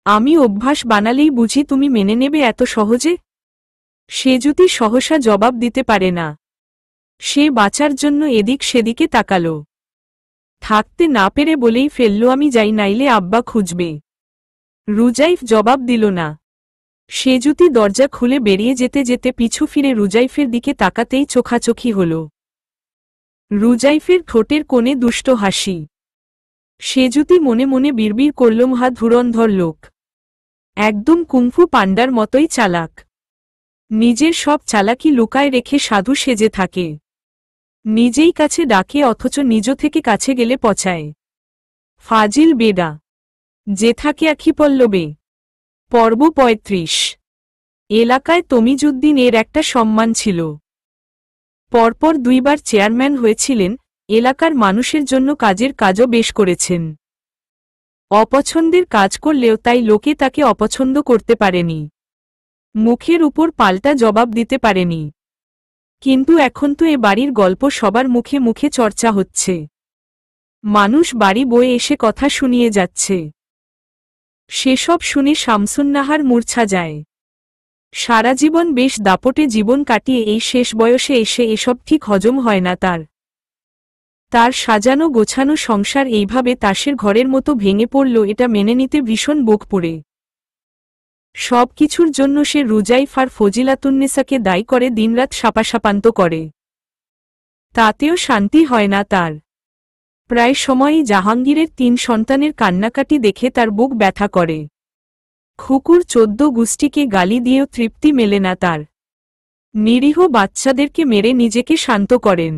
আমি অভ্যাস বানালেই বুঝি তুমি মেনে নেবে এত সহজে? সেজুতি সহসা জবাব দিতে পারে না। সে বাঁচার জন্য এদিক সেদিকে তাকাল। থাকতে না পেরে বলেই ফেলল, আমি যাই, নাইলে আব্বা খুঁজবে। রুজাইফ জবাব দিল না। সেজুতি দরজা খুলে বেরিয়ে যেতে যেতে পিছু ফিরে রুজাইফের দিকে তাকাতেই চোখাচোখি হল। রুজাইফের ঠোঁটের কোণে দুষ্ট হাসি। সেজুতি মনে মনে বিড়বিড় করল, মহা ধুরন্ধর লোক, একদম কুংফু পান্ডার মতোই চালাক। নিজের সব চালাকি লুকায় রেখে সাধু সেজে থাকে। নিজেই কাছে ডাকে অথচ নিজ থেকে কাছে গেলে পচায়। ফাজিল বেডা, যে থাকে আখিপল্লবে। পর্ব ৩৫। এলাকায় তমিজউদ্দিন এর একটা সম্মান ছিল। পরপর ২ বার চেয়ারম্যান হয়েছিলেন, এলাকার মানুষের জন্য কাজের কাজও বেশ করেছেন। অপছন্দের কাজ করলেও তাই লোকে তাকে অপছন্দ করতে পারেনি, মুখের উপর পাল্টা জবাব দিতে পারেনি। কিন্তু এখন তো এ বাড়ির গল্প সবার মুখে মুখে চর্চা হচ্ছে। মানুষ বাড়ি বয়ে এসে কথা শুনিয়ে যাচ্ছে। সেসব শুনে শামসুন্নাহার মূর্ছা যায়। সারা জীবন বেশ দাপটে জীবন কাটিয়ে এই শেষ বয়সে এসে এসব ঠিক হজম হয় না তার। তার সাজানো গোছানো সংসার এইভাবে তাসের ঘরের মতো ভেঙে পড়ল, এটা মেনে নিতে ভীষণ বুক পোড়ে। সব কিছুর জন্য সে রুজাইফ আর ফজিলাতুন্নেসাকে দায়ী করে দিনরাত সাপাসাপান্ত করে। তাতেও শান্তি হয় না তার। প্রায় সময়ই জাহাঙ্গীরের ৩ সন্তানের কান্নাকাটি দেখে তার বুক ব্যথা করে। খুকুর ১৪ গোষ্ঠীকে গালি দিয়েও তৃপ্তি মেলে না তার। নিরীহ বাচ্চাদেরকে মেরে নিজেকে শান্ত করেন।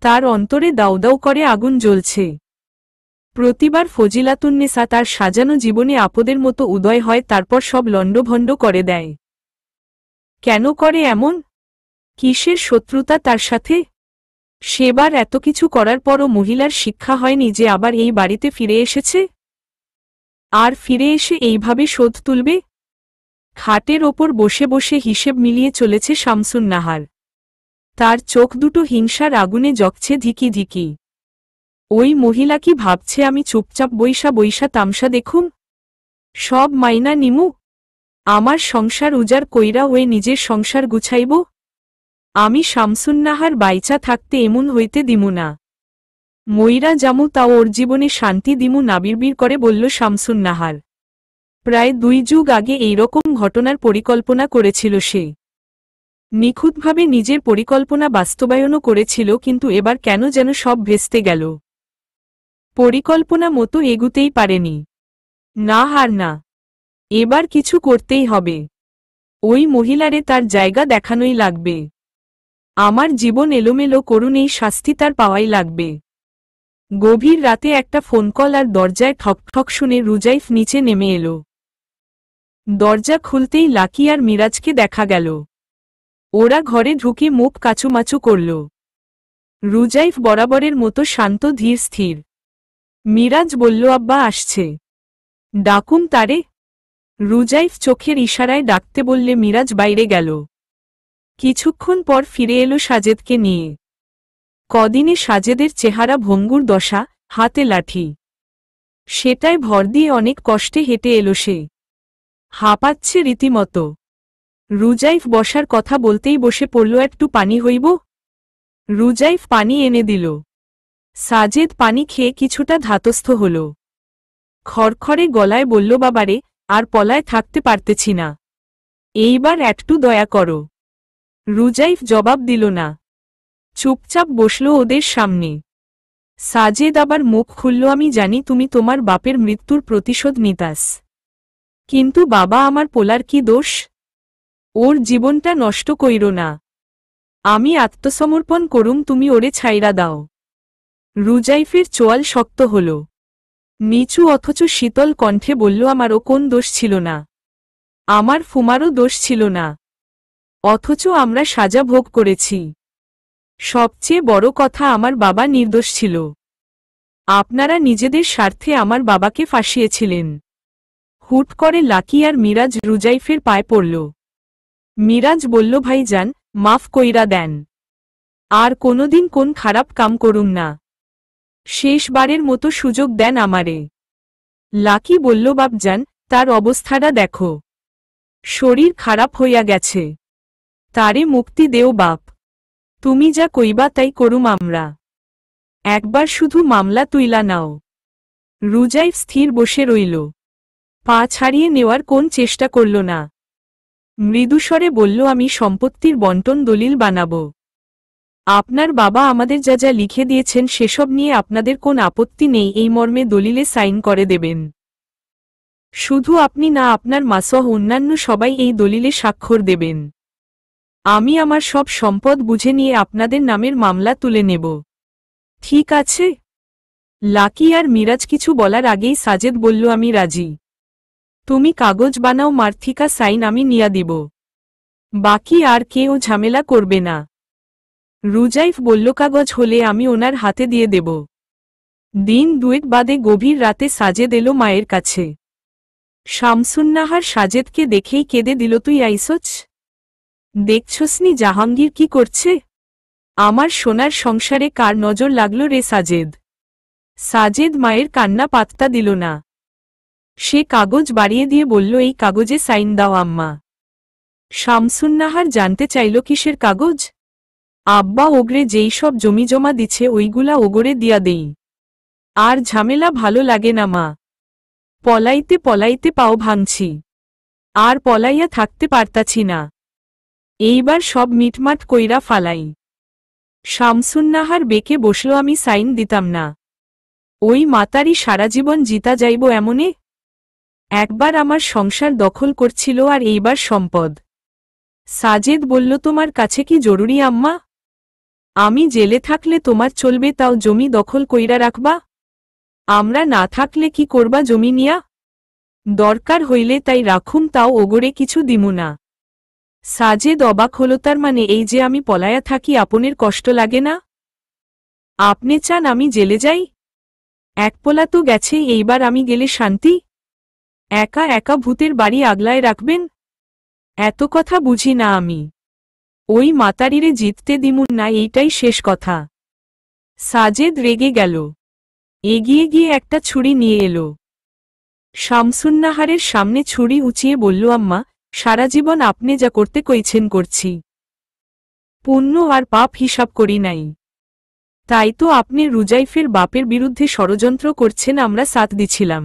তার অন্তরে দাউদাউ করে আগুন জ্বলছে। প্রতিবার ফজিলাতুন্নেসা তার সাজানো জীবনে আপদের মতো উদয় হয়, তারপর সব লণ্ডভণ্ড করে দেয়। কেন করে এমন? কিসের শত্রুতা তার সাথে? সেবার এত কিছু করার পরও মহিলার শিক্ষা হয়নি যে আবার এই বাড়িতে ফিরে এসেছে, আর ফিরে এসে এইভাবে শোধ তুলবে? খাটের ওপর বসে বসে হিসেব মিলিয়ে চলেছে শামসুন্নাহার। তার চোখ দুটো হিংসার আগুনে জ্বলছে ধিকি ধিকি। ওই মহিলা কি ভাবছে আমি চুপচাপ বইসা বইসা তামসা দেখুম? সব মাইনা নিমু? আমার সংসার উজাড় কইরা ওয়ে নিজের সংসার গুছাইব? আমি শামসুন্নাহার বাইচা থাকতে এমন হইতে দিমু না। মইরা জামু তাও ওর জীবনে শান্তি দিমু না, বিড়বিড় করে বলল শামসুন্নাহার। প্রায় ২ যুগ আগে এইরকম ঘটনার পরিকল্পনা করেছিল সে। নিখুঁতভাবে নিজের পরিকল্পনা বাস্তবায়নও করেছিল, কিন্তু এবার কেন যেন সব ভেস্তে গেল। পরিকল্পনা মতো এগুতেই পারেনি। না, হার না, এবার কিছু করতেই হবে। ওই মহিলারে তার জায়গা দেখানোই লাগবে। আমার জীবন এলোমেলো করুন, এই শাস্তি তার পাওয়াই লাগবে। গভীর রাতে একটা ফোন কল আর দরজায় ঠকঠক শুনে রুজাইফ নিচে নেমে এলো। দরজা খুলতেই লাকি আর মিরাজকে দেখা গেল। ওরা ঘরে ঢুকে মুখ কাচুমাচু করল। রুজাইফ বরাবরের মতো শান্ত ধীর স্থির। মিরাজ বলল, আব্বা আসছে, ডাকুম তারে? রুজাইফ চোখের ইশারায় ডাকতে বললে মিরাজ বাইরে গেল। কিছুক্ষণ পর ফিরে এলো সাজেদকে নিয়ে। কদিনে সাজেদের চেহারা ভঙ্গুর দশা, হাতে লাঠি। সেটায় ভর দিয়ে অনেক কষ্টে হেঁটে এলো সে। হাঁপাচ্ছে রীতিমতো। রুজাইফ বসার কথা বলতেই বসে পড়ল, একটু পানি হইব? রুজাইফ পানি এনে দিল। সাজেদ পানি খেয়ে কিছুটা ধাতস্থ হল। খড়খড়ে গলায় বলল, বাবারে, আর পলায় থাকতে পারতেছি না, এইবার একটু দয়া করো। রুজাইফ জবাব দিল না, চুপচাপ বসল ওদের সামনে। সাজেদ আবার মুখ খুলল, আমি জানি তুমি তোমার বাপের মৃত্যুর প্রতিশোধ নিতাস, কিন্তু বাবা আমার পোলার কি দোষ? ওর জীবনটা নষ্ট কইর না। আমি আত্মসমর্পণ করুম, তুমি ওরে ছাইরা দাও। রুজাইফের চোয়াল শক্ত হল। নিচু অথচ শীতল কণ্ঠে বলল, আমারও কোন দোষ ছিল না, আমার ফুমারও দোষ ছিল না, অথচ আমরা সাজা ভোগ করেছি। সবচেয়ে বড় কথা, আমার বাবা নির্দোষ ছিল। আপনারা নিজেদের স্বার্থে আমার বাবাকে ফাঁসিয়েছিলেন। হুট করে লাকি আর মিরাজ রুজাইফের পায়ে পড়ল। মিরাজ বলল, ভাইজান, মাফ কইরা দেন, আর কোনোদিন কোন খারাপ কাম করুম না, শেষবারের মতো সুযোগ দেন আমারে। লাকি বলল, বাপজান, তার অবস্থাটা দেখো, শরীর খারাপ হইয়া গেছে, তারে মুক্তি দেও বাপ, তুমি যা কইবা তাই করুম আমরা। একবার শুধু মামলা তুইলা নাও। রুজাইফ স্থির বসে রইল, পা ছাড়িয়ে নেওয়ার কোন চেষ্টা করল না। মৃদুস্বরে বলল, আমি সম্পত্তির বন্টন দলিল বানাব। আপনার বাবা আমাদের যা যা লিখে দিয়েছেন সেসব নিয়ে আপনাদের কোন আপত্তি নেই, এই মর্মে দলিলে সাইন করে দেবেন। শুধু আপনি না, আপনার মাসহ অন্যান্য সবাই এই দলিলে স্বাক্ষর দেবেন। আমি আমার সব সম্পদ বুঝে নিয়ে আপনাদের নামের মামলা তুলে নেব। ঠিক আছে? লাকি আর মিরাজ কিছু বলার আগেই সাজেদ বলল, আমি রাজি। তুমি কাগজ বানাও মার্থিকা, সাইন আমি নিয়া দিব। বাকি আর কেউ ঝামেলা করবে না। রুজাইফ বলল, কাগজ হলে আমি ওনার হাতে দিয়ে দেব। দিন দুয়েক বাদে গভীর রাতে সাজেদ এলো মায়ের কাছে। শামসুন্নাহার সাজেদকে দেখেই কেঁদে দিল, তুই আইসোচ? দেখছসনি জাহাঙ্গীর কি করছে? আমার সোনার সংসারে কার নজর লাগলো রে সাজেদ? সাজেদ মায়ের কান্না পাত্তা দিল না। সে কাগজ বাড়িয়ে দিয়ে বলল, এই কাগজে সাইন দাও আম্মা। শামসুন্নাহার জানতে চাইল, কিসের কাগজ? আব্বা ওগরে যেই সব জমি জমা দিচ্ছে ওইগুলা ওগরে দিয়া দেই। আর ঝামেলা ভালো লাগে না মা। পলাইতে পলাইতে পাও ভাঙছি, আর পলাইয়া থাকতে পারতাছি না। এইবার সব মিটমাট কইরা ফালাই। শামসুন্নাহার বেঁকে বসল, আমি সাইন দিতাম না। ওই মাতারি সারা জীবন জিতা যাইব এমনে? একবার আমার সংসার দখল করছিল আর এইবার সম্পদ। সাজেদ বলল, তোমার কাছে কি জরুরি আম্মা? আমি জেলে থাকলে তোমার চলবে, তাও জমি দখল কইরা রাখবা? আমরা না থাকলে কি করবা জমি নিয়া? দরকার হইলে তাই রাখুম, তাও ওগরে কিছু দিমু না। সাজেদ অবাক হল, তার মানে এই যে আমি পলায়া থাকি আপনের কষ্ট লাগে না? আপনি চান আমি জেলে যাই? এক পোলা তো গেছে, এইবার আমি গেলে শান্তি? একা একা ভূতের বাড়ি আগলায় রাখবেন? এত কথা বুঝি না আমি। ওই মাতারিরে জিততে দিমুন না, এইটাই শেষ কথা। সাজেদ রেগে গেল, এগিয়ে গিয়ে একটা ছুরি নিয়ে এলো। শামসুন্নাহারের সামনে ছুরি উঁচিয়ে বলল, আম্মা, সারা জীবন আপনি যা করতে কইছেন করছি। পুণ্য আর পাপ হিসাব করি নাই। তাই তো আপনি রুজাইফের বাপের বিরুদ্ধে ষড়যন্ত্র করছেন, আমরা সাথ দিছিলাম।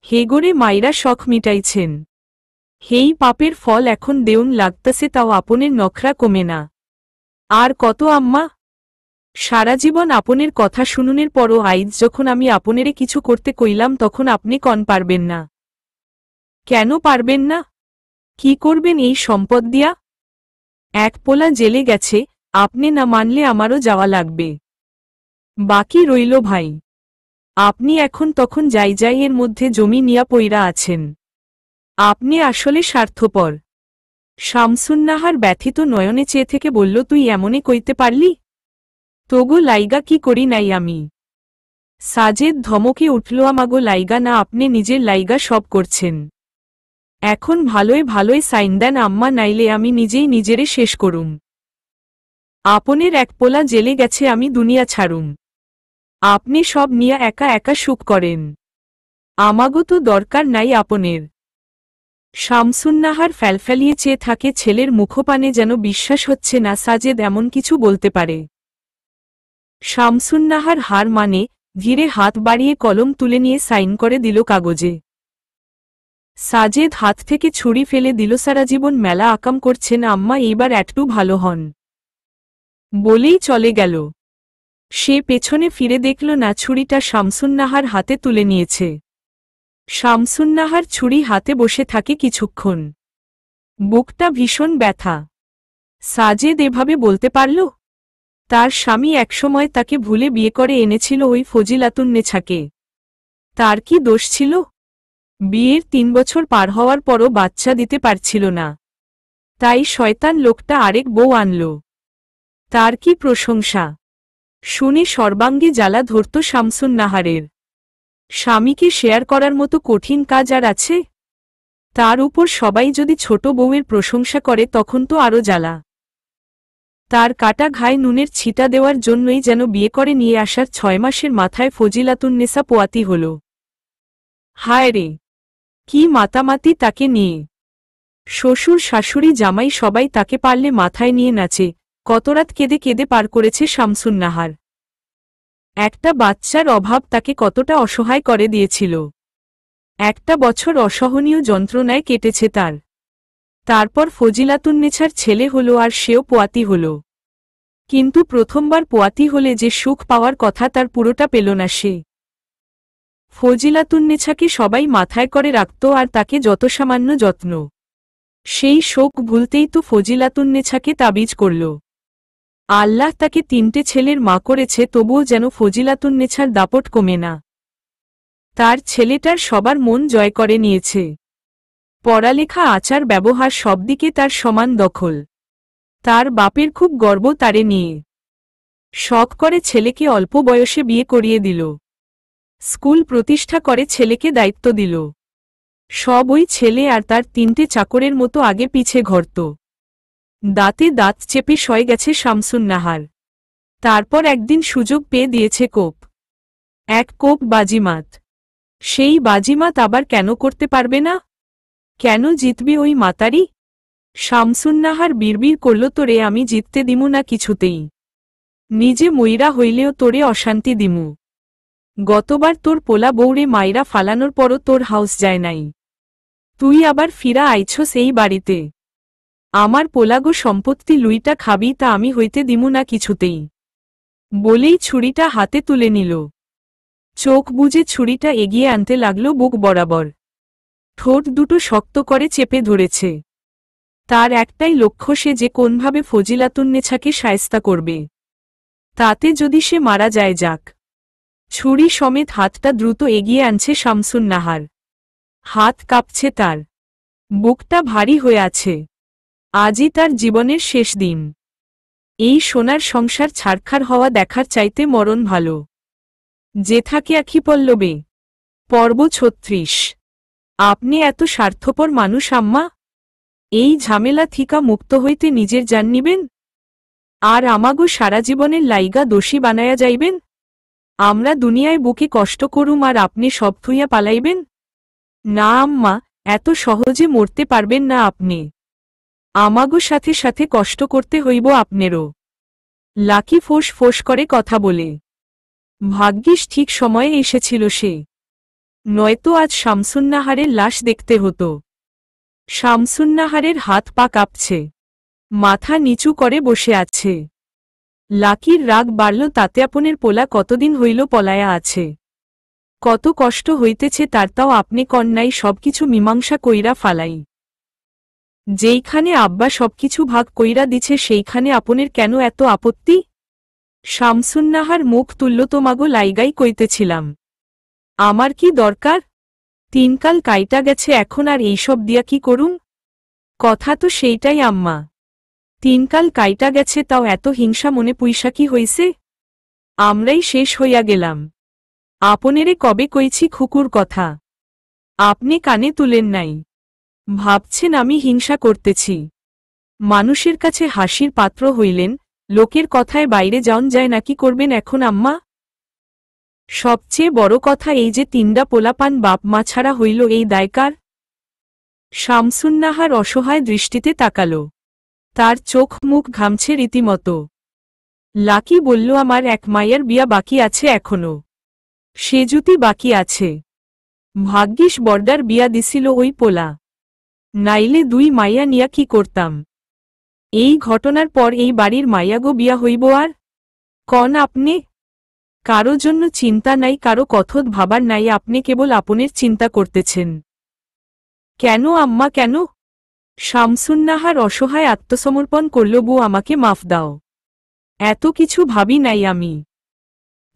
হেগোরে মাইরা শখ মিটাইছেন। হেই পাপের ফল এখন দেউন লাগতাছে, তাও আপনের নখরা কমে না। আর কত আম্মা? সারা জীবন আপনের কথা শুনুনের পরও আইজ যখন আমি আপনেরে কিছু করতে কইলাম তখন আপনি কন পারবেন না? কেন পারবেন না? কি করবেন এই সম্পদ দিয়া? এক পোলা জেলে গেছে, আপনি না মানলে আমারও যাওয়া লাগবে। বাকি রইল ভাই। আপনি এখন তখন যাই যাই এর মধ্যে জমি নিয়া পইরা আছেন। আপনি আসলে স্বার্থপর। শামসুন্নাহার ব্যথিত নয়নে চেয়ে থেকে বলল, তুই এমনে কইতে পারলি? তোগো লাইগা কি করি নাই আমি? সাজেদ ধমকে উঠল, আমাগো লাইগা না, আপনি নিজের লাইগা সব করছেন। এখন ভালোয় ভালোয় সাইন দেন আম্মা, নাইলে আমি নিজেই নিজেরে শেষ করুম। আপনের এক পোলা জেলে গেছে, আমি দুনিয়া ছাড়ুম। আপনি সব নিয়া একা একা সুখ করেন। আমাগো তো দরকার নাই আপনের। শামসুন্নাহার ফ্যালফ্যালিয়ে চেয়ে থাকে ছেলের মুখপানে, যেন বিশ্বাস হচ্ছে না সাজেদ এমন কিছু বলতে পারে। শামসুন্নাহার হার মানে ধীরে হাত বাড়িয়ে কলম তুলে নিয়ে সাইন করে দিল কাগজে। সাজেদ হাত থেকে ছুরি ফেলে দিল, সারা জীবন মেলা আকাম করছেন আম্মা, এইবার একটু ভালো হন, বলেই চলে গেল। সে পেছনে ফিরে দেখল না, ছুরিটা শামসুন্নাহার হাতে তুলে নিয়েছে। শামসুন্নাহার ছুরি হাতে বসে থাকে কিছুক্ষণ। বুকটা ভীষণ ব্যথা। সাজেদ এভাবে বলতে পারল? তার স্বামী একসময় তাকে ভুলে বিয়ে করে এনেছিল ওই ফজিলাতুন্নেছাকে। তার কি দোষ ছিল? বিয়ের 3 বছর পার হওয়ার পরও বাচ্চা দিতে পারছিল না। তাই শয়তান লোকটা আরেক বউ আনল। তার কি প্রশংসা! শুনে সর্বাঙ্গে জ্বালা ধরত শামসুন্নাহারের। স্বামীকে শেয়ার করার মতো কঠিন কাজ আর আছে? তার উপর সবাই যদি ছোট বউয়ের প্রশংসা করে তখন তো আরও জ্বালা। তার কাটা ঘায়ে নুনের ছিটা দেওয়ার জন্যই যেন বিয়ে করে নিয়ে আসার 6 মাসের মাথায় ফজিলাতুন্নেসা পোয়াতি হল। হায় রে, কি মাতামাতি তাকে নিয়ে! শ্বশুর শাশুড়ি জামাই সবাই তাকে পারলে মাথায় নিয়ে নাচে। কত রাত কেঁদে কেঁদে পার করেছে শামসুন্নাহার। একটা বাচ্চার অভাব তাকে কতটা অসহায় করে দিয়েছিল। একটা বছর অসহনীয় যন্ত্রণায় কেটেছে তার। তারপর ফজিলাতুন্নেছার ছেলে হলো আর সেও পোয়াতি হল। কিন্তু প্রথমবার পোয়াতি হলে যে সুখ পাওয়ার কথা তার পুরোটা পেল না সে। ফজিলাতুন্নেছাকে সবাই মাথায় করে রাখত আর তাকে যত সামান্য যত্ন। সেই শোক ভুলতেই তো ফজিলাতুন্নেছাকে তাবিজ করল। আল্লাহ তাকে 3টে ছেলের মা করেছে, তবুও যেন ফজিলাতুন্নেছার দাপট কমে না। তার ছেলেটার সবার মন জয় করে নিয়েছে। পড়ালেখা, আচার ব্যবহার সব দিকে তার সমান দখল। তার বাপের খুব গর্ব তারে নিয়ে। শখ করে ছেলেকে অল্প বয়সে বিয়ে করিয়ে দিল। স্কুল প্রতিষ্ঠা করে ছেলেকে দায়িত্ব দিল। সব ওই ছেলে আর তার 3টে চাকরের মতো আগে পিছে ঘরত। দাঁতে দাঁত চেপে সয়ে গেছে শামসুন্নাহার। তারপর একদিন সুযোগ পেয়ে দিয়েছে কোপ। এক কোপ বাজিমাত। সেই বাজিমাত আবার কেন করতে পারবে না? কেন জিতবে ওই মাতারি? শামসুন্নাহার বিড়বিড় করল, তোরে আমি জিততে দিমু না কিছুতেই। নিজে ময়রা হইলেও তোরে অশান্তি দিমু। গতবার তোর পোলা বউরে মাইরা ফালানোর পরও তোর হাউস যায় নাই। তুই আবার ফিরা আইছস এই বাড়িতে। আমার পোলাগো সম্পত্তি লুইটা খাবি, তা আমি হইতে দিমু না কিছুতেই। বলেই ছুরিটা হাতে তুলে নিল। চোখ বুজে ছুরিটা এগিয়ে আনতে লাগল বুক বরাবর। ঠোঁট দুটো শক্ত করে চেপে ধরেছে। তার একটাই লক্ষ্য, সে যে কোনভাবে ফজিলাতুন্নেছাকে শায়েস্তা করবে। তাতে যদি সে মারা যায় যাক। ছুরি সমেত হাতটা দ্রুত এগিয়ে আনছে শামসুন্নাহার। হাত কাঁপছে তার। বুকটা ভারী হয়ে আছে। আজই তার জীবনের শেষ দিন। এই সোনার সংসার ছারখার হওয়া দেখার চাইতে মরণ ভালো। যে থাকে আখি পল্লবে। পর্ব ৩৬। আপনি এত স্বার্থপর মানুষ আম্মা? এই ঝামেলা থিকা মুক্ত হইতে নিজের জান নিবেন? আর আমাগো সারা জীবনের লাইগা দোষী বানায়া যাইবেন? আমরা দুনিয়ায় বুকে কষ্ট করুম আর আপনি সব থুইয়া পালাইবেন? না আম্মা, এত সহজে মরতে পারবেন না আপনি। আমাগো সাথে সাথে কষ্ট করতে হইব আপনারও। লাকি ফোঁস ফোঁস করে কথা বলে। ভাগ্যিস ঠিক সময়ে এসেছিল সে। নয়তো আজ শামসুন্নাহারের লাশ দেখতে হতো। শামসুন্নাহারের হাত পা কাঁপছে। মাথা নিচু করে বসে আছে। লাকির রাগ বাড়ল তাতে আপনের পোলা কতদিন হইল পলায়া আছে। কত কষ্ট হইতেছে তার, তাও আপনি কন্যাই সবকিছু মীমাংসা কইরা ফালাই। যেইখানে আব্বা সবকিছু ভাগ কইরা দিছে সেইখানে আপনের কেন এত আপত্তি? শামসুন্নাহার মুখ তুলল, তোমাগো লাইগাই কইতেছিলাম। আমার কি দরকার? 3 কাল কাইটা গেছে, এখন আর এইসব দিয়া কি করুম? কথা তো সেইটাই আম্মা। 3 কাল কাইটা গেছে, তাও এত হিংসা মনে পুইসা কি হইছে? আমরাই শেষ হইয়া গেলাম। আপনেরে কবে কইছি খুকুর কথা? আপনি কানে তুলেন নাই। ভাবছেন আমি হিংসা করতেছি? মানুষের কাছে হাসির পাত্র হইলেন, লোকের কথায় বাইরে যাওন যায় নাকি করবেন এখন আম্মা? সবচেয়ে বড় কথা এই যে 3টা পোলাপান বাপ মা ছাড়া হইল, এই দায়কার? শামসুন্নাহার অসহায় দৃষ্টিতে তাকাল। তার চোখ মুখ ঘামছে রীতিমতো। লাকি বলল, আমার এক মাইয়ার বিয়া বাকি আছে এখনো। সেজুতি বাকি আছে। ভাগ্যিস বর্দার বিয়া দিছিল ওই পোলা। নাইলে 2 মাইয়া নিয়া কি করতাম? এই ঘটনার পর এই বাড়ির মাইয়াগো বিয়া হইব আর? কন আপনি? কারো জন্য চিন্তা নাই, কারো কথত ভাবার নাই, আপনি কেবল আপনের চিন্তা করতেছেন। কেন আম্মা কেন? শামসুন্নাহার অসহায় আত্মসমর্পণ করল, বউ আমাকে মাফ দাও। এত কিছু ভাবি নাই আমি।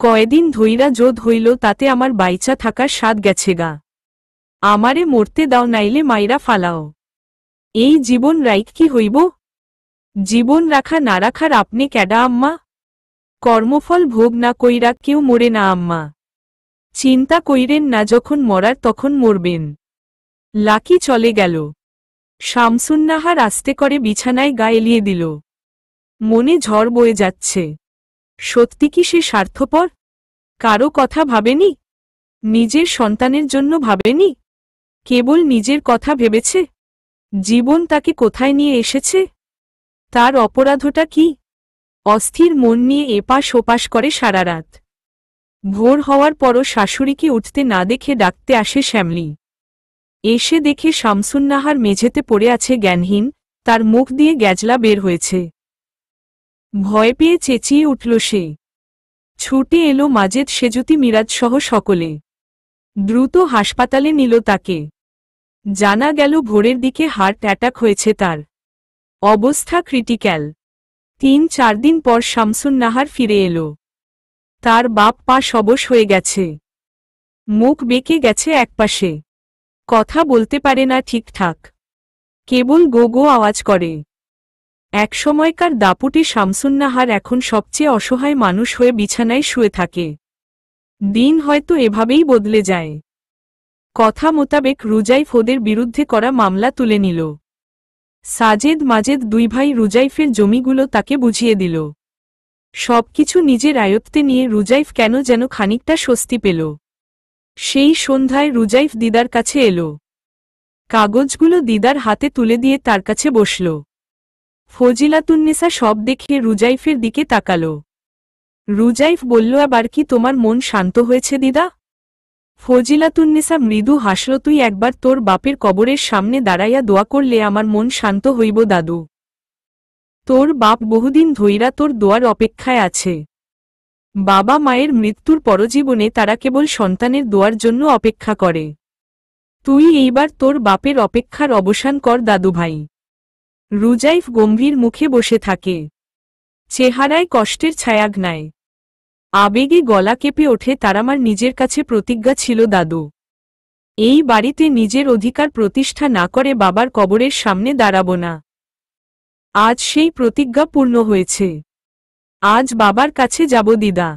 কয়দিন ধইরা যোধ হইল, তাতে আমার বাইচা থাকার স্বাদ গেছে গা। আমারে মরতে দাও, নাইলে মাইরা ফালাও। এই জীবন রাইক কি হইব? জীবন রাখা না রাখার আপনি ক্যাডা আম্মা? কর্মফল ভোগ না কইরা কেউ মরে না আম্মা। চিন্তা কইরেন না, যখন মরার তখন মরবেন। লাকি চলে গেল। শামসুন্নাহার আস্তে করে বিছানায় গা এলিয়ে দিল। মনে ঝড় বয়ে যাচ্ছে। সত্যি কি সে স্বার্থপর? কারো কথা ভাবেনি? নিজের সন্তানের জন্য ভাবেনি? কেবল নিজের কথা ভেবেছে? জীবন তাকে কোথায় নিয়ে এসেছে? তার অপরাধটা কি? অস্থির মন নিয়ে এপাশ ওপাশ করে সারা রাত। ভোর হওয়ার পরও শাশুড়িকে উঠতে না দেখে ডাকতে আসে শ্যামলী। এসে দেখে শামসুন্নাহার মেঝেতে পড়ে আছে জ্ঞানহীন, তার মুখ দিয়ে গ্যাজলা বের হয়েছে। ভয় পেয়ে চেঁচিয়ে উঠল সে। ছুটে এলো মাজেদ, সেজুতি, মিরাজসহ সকলে। দ্রুত হাসপাতালে নিল তাকে। জানা গেল ভোরের দিকে হার্ট অ্যাটাক হয়েছে তার। অবস্থা ক্রিটিক্যাল। ৩-৪ দিন পর শামসুন্নাহার ফিরে এলো। তার বাপ পা অবশ হয়ে গেছে। মুখ বেঁকে গেছে একপাশে। কথা বলতে পারে না ঠিকঠাক, কেবল গো গো আওয়াজ করে। একসময়কার দাপুটে শামসুন্নাহার এখন সবচেয়ে অসহায় মানুষ হয়ে বিছানায় শুয়ে থাকে। দিন হয়তো এভাবেই বদলে যায়। কথা মোতাবেক রুজাইফ ওদের বিরুদ্ধে করা মামলা তুলে নিল। সাজেদ মাজেদ দুই ভাই রুজাইফের জমিগুলো তাকে বুঝিয়ে দিল। সবকিছু নিজের আয়ত্তে নিয়ে রুজাইফ কেন যেন খানিকটা স্বস্তি পেল। সেই সন্ধ্যায় রুজাইফ দিদার কাছে এলো। কাগজগুলো দিদার হাতে তুলে দিয়ে তার কাছে বসল। ফজিলাতুন্নেসা সব দেখে রুজাইফের দিকে তাকালো। রুজাইফ বলল, আবার কি তোমার মন শান্ত হয়েছে দিদা? ফজিলাতুন্নেসা মৃদু হাসল, তুই একবার তোর বাপের কবরের সামনে দাঁড়াইয়া দোয়া করলে আমার মন শান্ত হইব দাদু। তোর বাপ বহুদিন ধইরা তোর দোয়ার অপেক্ষায় আছে। বাবা মায়ের মৃত্যুর পরজীবনে তারা কেবল সন্তানের দোয়ার জন্য অপেক্ষা করে। তুই এইবার তোর বাপের অপেক্ষার অবসান কর দাদু ভাই। রুজাইফ গম্ভীর মুখে বসে থাকে। চেহারায় কষ্টের ছায়াঘ্নায়। আবেগে গলা কেঁপে ওঠে তার। আমার নিজের কাছে প্রতিজ্ঞা ছিল দাদু, এই বাড়িতে নিজের অধিকার প্রতিষ্ঠা না করে বাবার কবরের সামনে দাঁড়াব না। আজ সেই প্রতিজ্ঞা পূর্ণ হয়েছে। আজ বাবার কাছে যাব দিদা।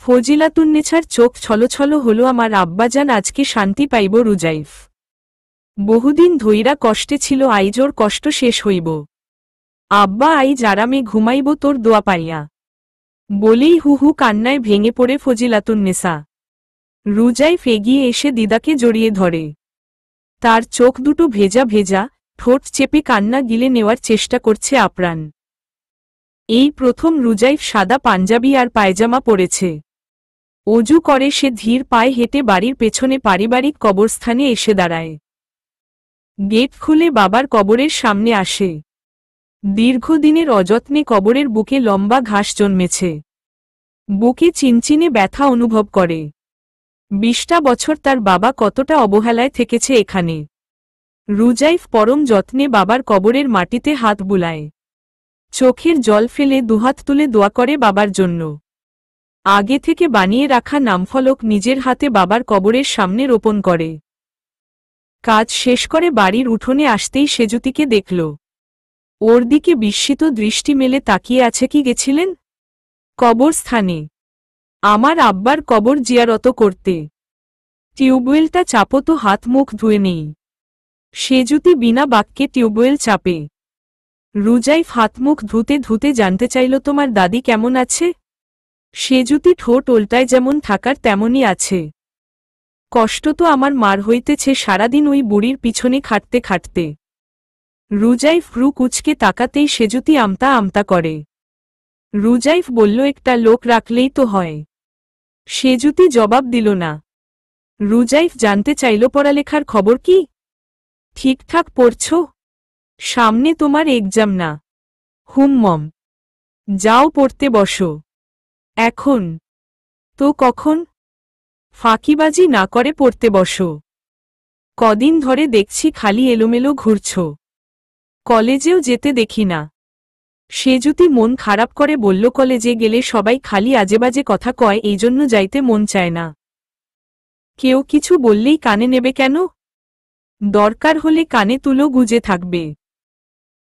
ফজিলাতুন্নেছার চোখ ছলছল হল, আমার আব্বাজান আজকে শান্তি পাইব। রুজাইফ বহুদিন ধইরা কষ্টে ছিল, আইজোর কষ্ট শেষ হইব। আব্বা আইজ আরামে ঘুমাইব তোর দোয়া পাইয়া। বলেই হু হু কান্নায় ভেঙে পড়ে ফজিলাতুন্নেসা। রুজাইফ এগিয়ে এসে দিদাকে জড়িয়ে ধরে। তার চোখ দুটো ভেজা ভেজা, ঠোঁট চেপে কান্না গিলে নেওয়ার চেষ্টা করছে আপ্রাণ। এই প্রথম রুজাইফ সাদা পাঞ্জাবি আর পায়জামা পরেছে। অজু করে সে ধীর পায়ে হেঁটে বাড়ির পেছনে পারিবারিক কবরস্থানে এসে দাঁড়ায়। গেট খুলে বাবার কবরের সামনে আসে। দীর্ঘদিনের অযত্নে কবরের বুকে লম্বা ঘাস জন্মেছে। বুকে চিনচিনে ব্যথা অনুভব করে। 20টা বছর তার বাবা কতটা অবহেলায় থেকেছে এখানে। রুজাইফ পরম যত্নে বাবার কবরের মাটিতে হাত বুলায়। চোখের জল ফেলে দুহাত তুলে দোয়া করে বাবার জন্য। আগে থেকে বানিয়ে রাখা নামফলক নিজের হাতে বাবার কবরের সামনে রোপণ করে। কাজ শেষ করে বাড়ির উঠোনে আসতেই সেজুতিকে দেখল। ওর দিকে বিস্মিত দৃষ্টি মেলে তাকিয়ে আছে। কি গেছিলেন? কবরস্থানে। আমার আব্বার কবর জিয়ারত করতে। টিউবওয়েলটা চাপো তো, হাত মুখ ধুয়ে নেই। সেজুতি বিনা বাক্যে টিউবওয়েল চাপে। রুজাইফ হাত মুখ ধুতে ধুতে জানতে চাইল, তোমার দাদি কেমন আছে? সেজুতি ঠোঁট ওল্টায়, যেমন থাকার তেমনই আছে। কষ্ট তো আমার মার হইতেছে, সারাদিন ওই বুড়ির পিছনে খাটতে খাটতে। রুজাইফ ভ্রু কুচকে তাকাতেই সেজুতি আমতা আমতা করে। রুজাইফ বলল, একটা লোক রাখলেই তো হয়। সেজুতি জবাব দিল না। রুজাইফ জানতে চাইল, পড়ালেখার খবর কি? ঠিকঠাক পড়ছ? সামনে তোমার এক্সাম না? হুম মম। যাও পড়তে বসো। এখন? তো কখন? ফাঁকিবাজি না করে পড়তে বসো। কদিন ধরে দেখছি খালি এলোমেলো ঘুরছ, কলেজেও যেতে দেখি না। সেজুতি মন খারাপ করে বলল, কলেজে গেলে সবাই খালি আজেবাজে কথা কয়, এই জন্য যাইতে মন চায় না। কেউ কিছু বললেই কানে নেবে কেন? দরকার হলে কানে তুলো গুজে থাকবে।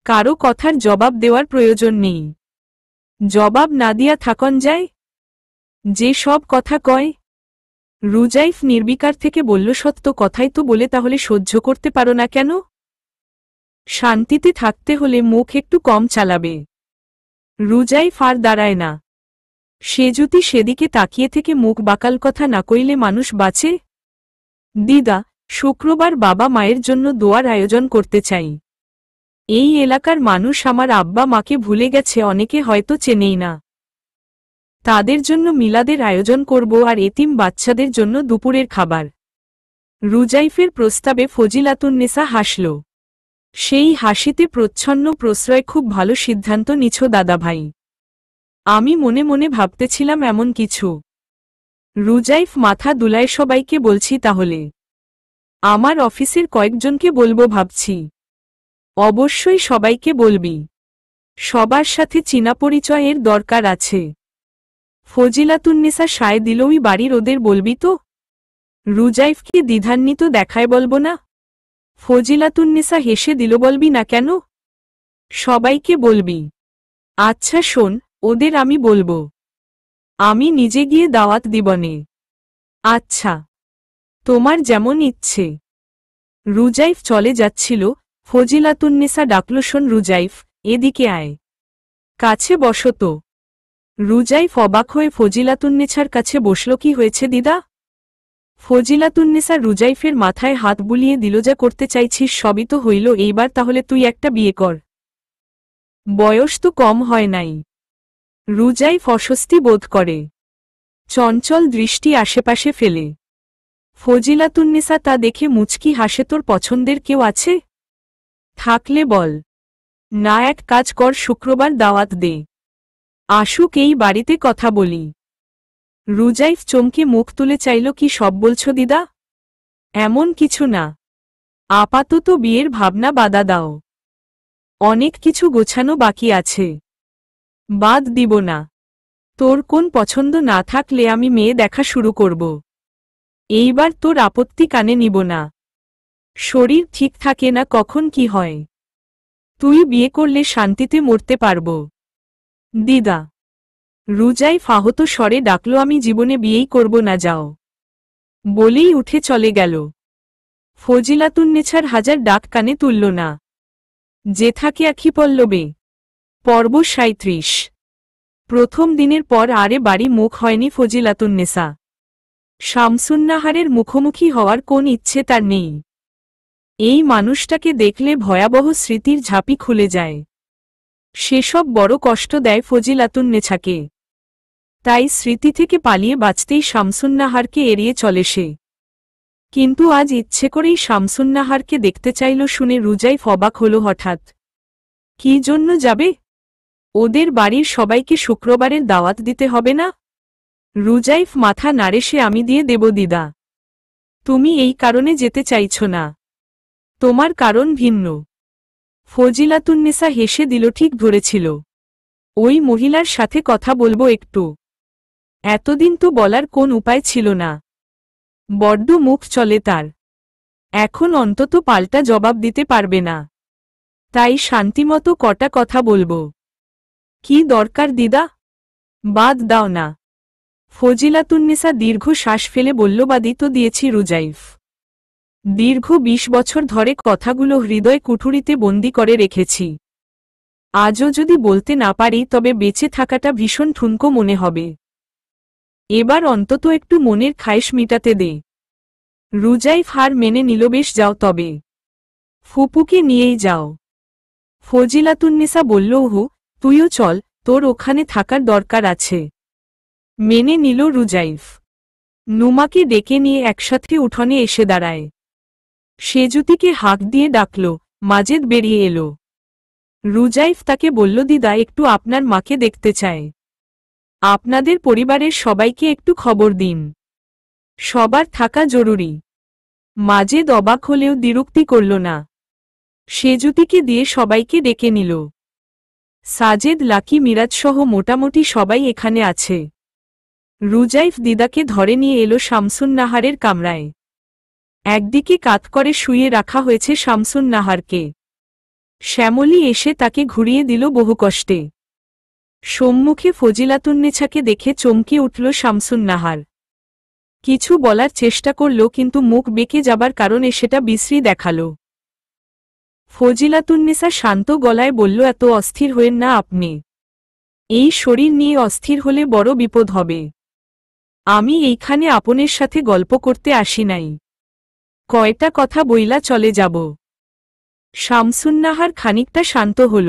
কারো কথার জবাব দেওয়ার প্রয়োজন নেই। জবাব না দিয়া থাকন যায়? যে সব কথা কয়। রুজাইফ নির্বিকার থেকে বলল, সত্য কথাই তো বলে, তাহলে সহ্য করতে পারো না কেন? শান্তিতে থাকতে হলে মুখ একটু কম চালাবে। রুজাইফ আর দাঁড়ায় না। সেজুতি সেদিকে তাকিয়ে থেকে মুখ বাকাল, কথা না কইলে মানুষ বাঁচে? দিদা, শুক্রবার বাবা মায়ের জন্য দোয়ার আয়োজন করতে চাই। এই এলাকার মানুষ আমার আব্বা মাকে ভুলে গেছে, অনেকে হয়তো চেনেই না। তাদের জন্য মিলাদের আয়োজন করব আর এতিম বাচ্চাদের জন্য দুপুরের খাবার। রুজাইফের প্রস্তাবে ফজিলাতুন্নেসা হাসল। সেই হাসিতে প্রচ্ছন্ন প্রশ্রয়, খুব ভালো সিদ্ধান্ত নিছো দাদাভাই। আমি মনে মনে ভাবতেছিলাম এমন কিছু। রুজাইফ মাথা দুলায়, সবাইকে বলছি তাহলে? আমার অফিসের কয়েকজনকে বলবো ভাবছি। অবশ্যই সবাইকে বলবি, সবার সাথে চীনা পরিচয়ের দরকার আছে। ফজিলাতুন্নেসা সায় দিল, ওই বাড়ির ওদের বলবি তো? রুজাইফকে দ্বিধান্বিত দেখায়, বলবো না। ফজিলাতুন্নেসা হেসে দিল, বলবি না কেন? সবাইকে বলবি। আচ্ছা শোন, ওদের আমি বলবো, আমি নিজে গিয়ে দাওয়াত দিবনে। আচ্ছা, তোমার যেমন ইচ্ছে। রুজাইফ চলে যাচ্ছিল, ফজিলাতুন্নেসা ডাকল, শোন রুজাইফ, এদিকে আয়, কাছে বসো তো। রুজাইফ অবাক হয়ে ফজিলাতুন্নেছার কাছে বসল। কি হয়েছে দিদা? ফজিলাতুন্নেসা রুজাইফের মাথায় হাত বুলিয়ে দিল, যা করতে চাইছিস সবই তো হইল, এইবার তাহলে তুই একটা বিয়ে কর। বয়স তো কম হয় নাই। রুজাইফ অস্বস্তি বোধ করে, চঞ্চল দৃষ্টি আশেপাশে ফেলে। ফজিলাতুন্নেসা তা দেখে মুচকি হাসে। তোর পছন্দের কেউ আছে? থাকলে বল। না, এক কাজ কর, শুক্রবার দাওয়াত দে, আসুক এই বাড়িতে কথা বলি। রুজাইফ চমকে মুখ তুলে চাইল, কি সব বলছো দিদা? এমন কিছু না, আপাতত বিয়ের ভাবনা বাদা দাও, অনেক কিছু গোছানো বাকি আছে। বাদ দিব না, তোর কোন পছন্দ না থাকলে আমি মেয়ে দেখা শুরু করব। এইবার তোর আপত্তি কানে নিব না। শরীর ঠিক থাকে না, কখন কি হয়। তুই বিয়ে করলে শান্তিতে মরতে পারব। দিদা, রুজাইফ আহত স্বরে ডাকল, আমি জীবনে বিয়েই করব না, যাও। বলেই উঠে চলে গেল। ফজিলাতুন্নেছার হাজার ডাক কানে তুলল না। যে থাকে আখি পল্লবে। পর্ব ৩৭। প্রথম দিনের পর আরে বাড়ি মুখ হয়নি ফজিলাতুন্নেসা। শামসুন্নাহারের মুখোমুখি হওয়ার কোন ইচ্ছে তার নেই। এই মানুষটাকে দেখলে ভয়াবহ স্মৃতির ঝাঁপি খুলে যায়। সেসব বড় কষ্ট দেয় ফজিলাতুন্নেছাকে। তাই স্মৃতি থেকে পালিয়ে বাঁচতেই শামসুন্নাহারকে এড়িয়ে চলে সে। কিন্তু আজ ইচ্ছে করেই শামসুন্নাহারকে দেখতে চাইল শুনে রুজাইফ অবাক হল হঠাৎ। কি জন্য যাবে? ওদের বাড়ির সবাইকে শুক্রবারের দাওয়াত দিতে হবে না? রুজাইফ মাথা নাড়ে, সে আমি দিয়ে দেব দিদা। তুমি এই কারণে যেতে চাইছ না, তোমার কারণ ভিন্ন। ফজিলাতুন্নেসা হেসে দিল, ঠিক ধরেছিল, ওই মহিলার সাথে কথা বলবো একটু। এতদিন তো বলার কোন উপায় ছিল না, বড্ড মুখ চলে তার। এখন অন্তত পাল্টা জবাব দিতে পারবে না, তাই শান্তিমতো কটা কথা বলবো। কি দরকার দিদা? বাদ দাও না। ফজিলাতুন্নেসা দীর্ঘ শ্বাস ফেলে বলল, বাদই তো দিয়েছি রুজাইফ। দীর্ঘ ২০ বছর ধরে কথাগুলো হৃদয় কুঠুরিতে বন্দি করে রেখেছি। আজও যদি বলতে না পারি তবে বেঁচে থাকাটা ভীষণ ঠুনকো মনে হবে। এবার অন্তত একটু মনের খায়েশ মিটাতে দে। রুজাইফ হার মেনে নিল, বেশ যাও তবে, ফুপুকে নিয়েই যাও। ফজিলাতুন্নেসা বলল, হু, তুইও চল, তোর ওখানে থাকার দরকার আছে। মেনে নিল রুজাইফ। নুমাকে ডেকে নিয়ে একসাথে উঠোনে এসে দাঁড়ায়। সেজুতিকে হাঁক দিয়ে ডাকল, মাজেদ বেরিয়ে এলো। রুজাইফ তাকে বলল, দিদা একটু আপনার মাকে দেখতে চায়। আপনাদের পরিবারের সবাইকে একটু খবর দিন, সবার থাকা জরুরি। মাজেদ অবাক হলেও দ্বিরুক্তি করল না। সেজুতিকে দিয়ে সবাইকে ডেকে নিল। সাজেদ, লাকি, মিরাজসহ মোটামুটি সবাই এখানে আছে। রুজাইফ দিদাকে ধরে নিয়ে এলো শামসুন্নাহারের কামরায়। একদিকে কাত করে শুয়ে রাখা হয়েছে শামসুন্নাহারকে। শ্যামলী এসে তাকে ঘুরিয়ে দিল বহু কষ্টে। সম্মুখে ফজিলাতুন্নেছাকে দেখে চমকে উঠল শামসুন্নাহার। কিছু বলার চেষ্টা করল, কিন্তু মুখ বেঁকে যাবার কারণে সেটা বিশ্রী দেখাল। ফজিলাতুন্নেসা শান্ত গলায় বলল, এত অস্থির হয়েন না আপনি। এই শরীর নিয়ে অস্থির হলে বড় বিপদ হবে। আমি এইখানে আপনের সাথে গল্প করতে আসি নাই, কয়টা কথা বইলা চলে যাব। শামসুন্নাহার খানিকটা শান্ত হল।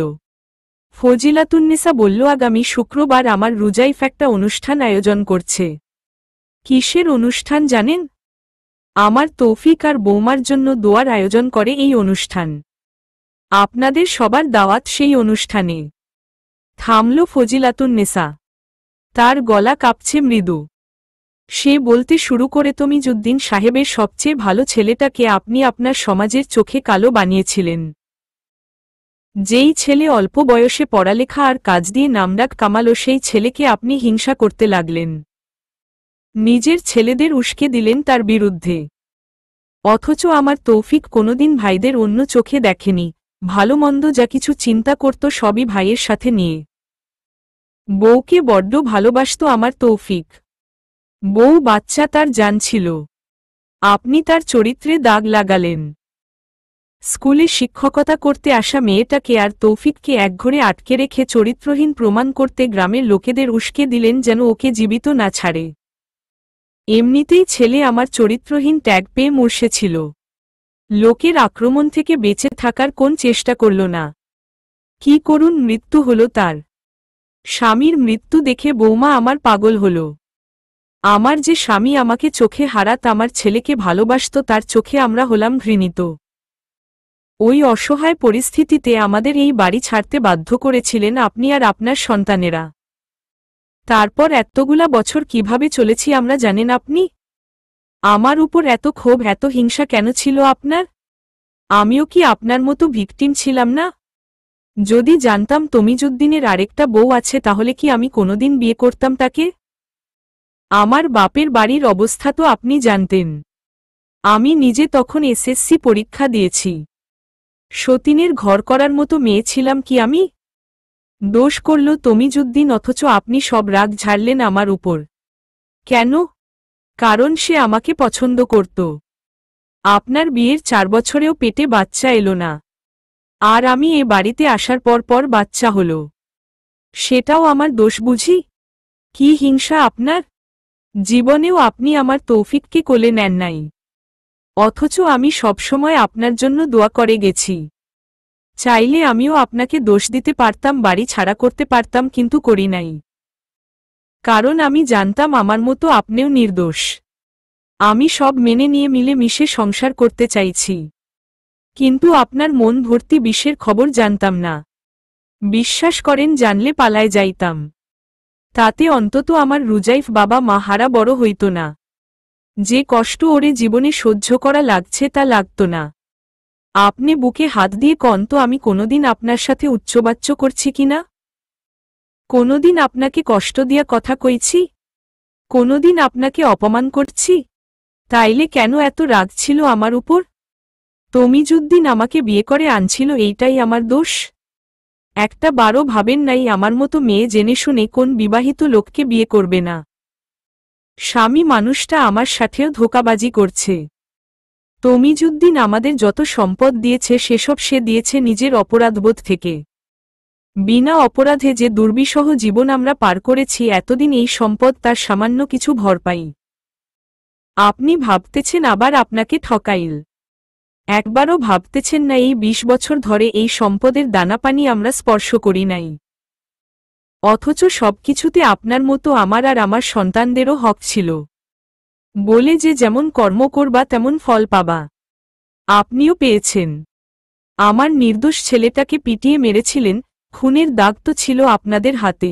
ফজিলাতুন্নেসা বলল, আগামী শুক্রবার আমার রুজাইফ একটা অনুষ্ঠান আয়োজন করছে। কিসের অনুষ্ঠান জানেন? আমার তৌফিক আর বৌমার জন্য দোয়ার আয়োজন করে এই অনুষ্ঠান। আপনাদের সবার দাওয়াত সেই অনুষ্ঠানে। থামল ফজিলাতুন্নেসা। তার গলা কাঁপছে মৃদু। সে বলতে শুরু করে, তমিজউদ্দিন সাহেবের সবচেয়ে ভালো ছেলেটাকে আপনি আপনার সমাজের চোখে কালো বানিয়েছিলেন। যেই ছেলে অল্প বয়সে পড়ালেখা আর কাজ দিয়ে নামডাক কামালো, সেই ছেলেকে আপনি হিংসা করতে লাগলেন। নিজের ছেলেদের উস্কে দিলেন তার বিরুদ্ধে। অথচ আমার তৌফিক কোনোদিন ভাইদের অন্য চোখে দেখেনি, ভালো মন্দ যা কিছু চিন্তা করত সবই ভাইয়ের সাথে নিয়ে। বউকে বড্ড ভালোবাসত আমার তৌফিক। বউ বাচ্চা তার জান ছিল। আপনি তার চরিত্রে দাগ লাগালেন। স্কুলে শিক্ষকতা করতে আসা মেয়েটাকে আর তৌফিককে একঘরে আটকে রেখে চরিত্রহীন প্রমাণ করতে গ্রামের লোকেদের উস্কে দিলেন যেন ওকে জীবিত না ছাড়ে। এমনিতেই ছেলে আমার চরিত্রহীন ট্যাগ পেয়ে মরসেছিল। লোকের আক্রমণ থেকে বেঁচে থাকার কোন চেষ্টা করল না। কি করুন মৃত্যু হল তার। স্বামীর মৃত্যু দেখে বৌমা আমার পাগল হল। আমার যে স্বামী আমাকে চোখে হারাত আমার ছেলেকে ভালোবাসত, তার চোখে আমরা হলাম ঘৃণিত। ওই অসহায় পরিস্থিতিতে আমাদের এই বাড়ি ছাড়তে বাধ্য করেছিলেন আপনি আর আপনার সন্তানেরা। তারপর এতগুলা বছর কিভাবে চলেছি আমরা জানেন আপনি? আমার উপর এত ক্ষোভ, এত হিংসা কেন ছিল আপনার? আমিও কি আপনার মতো ভিকটিম ছিলাম না? যদি জানতাম তমিজউদ্দিনের আরেকটা বউ আছে, তাহলে কি আমি কোনোদিন বিয়ে করতাম তাকে? আমার বাপের বাড়ির অবস্থা তো আপনি জানতেন। আমি নিজে তখন এসএসসি পরীক্ষা দিয়েছি। সতীনের ঘর করার মতো মেয়ে ছিলাম কি আমি? দোষ করল তমিজউদ্দিন, অথচ আপনি সব রাগ ঝাড়লেন আমার উপর। কেন? কারণ সে আমাকে পছন্দ করত। আপনার বিয়ের 4 বছরেও পেটে বাচ্চা এলো না, আর আমি এ বাড়িতে আসার পর বাচ্চা হল। সেটাও আমার দোষ বুঝি? কি হিংসা আপনার! জীবনেও আপনি আমার তৌফিককে কোলে নেন নাই, অথচ আমি সবসময় আপনার জন্য দোয়া করে গেছি। চাইলে আমিও আপনাকে দোষ দিতে পারতাম, বাড়ি ছাড়া করতে পারতাম, কিন্তু করি নাই। কারণ আমি জানতাম আমার মতো আপনিও নির্দোষ। আমি সব মেনে নিয়ে মিলে মিশে সংসার করতে চাইছি। কিন্তু আপনার মন ভর্তি বিষের খবর জানতাম না। বিশ্বাস করেন, জানলে পালায় যাইতাম। তাতে অন্তত আমার রুজাইফ বাবা মা হারা বড় হইত না। যে কষ্ট ওরে জীবনে সহ্য করা লাগছে তা লাগত না। আপনি বুকে হাত দিয়ে কন তো, আমি কোনোদিন আপনার সাথে উচ্চবাচ্য করছি কিনা? কোনোদিন আপনাকে কষ্ট দিয়া কথা কইছি? কোনোদিন আপনাকে অপমান করছি? তাইলে কেন এত রাগ ছিল আমার উপর? তমিজউদ্দিন আমাকে বিয়ে করে আনছিল, এইটাই আমার দোষ? একটা বারও ভাবেন নাই আমার মতো মেয়ে জেনে শুনে কোন বিবাহিত লোককে বিয়ে করবে না? স্বামী মানুষটা আমার সাথেও ধোঁকাবাজি করছে। তমিজউদ্দিন আমাদের যত সম্পদ দিয়েছে সেসব সে দিয়েছে নিজের অপরাধবোধ থেকে। বিনা অপরাধে যে দুর্বিষহ জীবন আমরা পার করেছি এতদিন, এই সম্পদ তার সামান্য কিছু ভরপাই। আপনি ভাবতেছেন আবার আপনাকে ঠকাইল। একবারও ভাবতেছেন না এই 20 বছর ধরে এই সম্পদের দানাপানি আমরা স্পর্শ করি নাই। অথচ সবকিছুতে আপনার মতো আমার আর আমার সন্তানদেরও হক ছিল। বলে যে যেমন কর্ম করবা তেমন ফল পাবা, আপনিও পেয়েছেন। আমার নির্দোষ ছেলেটাকে পিটিয়ে মেরেছিলেন, খুনের দাগ তো ছিল আপনাদের হাতে।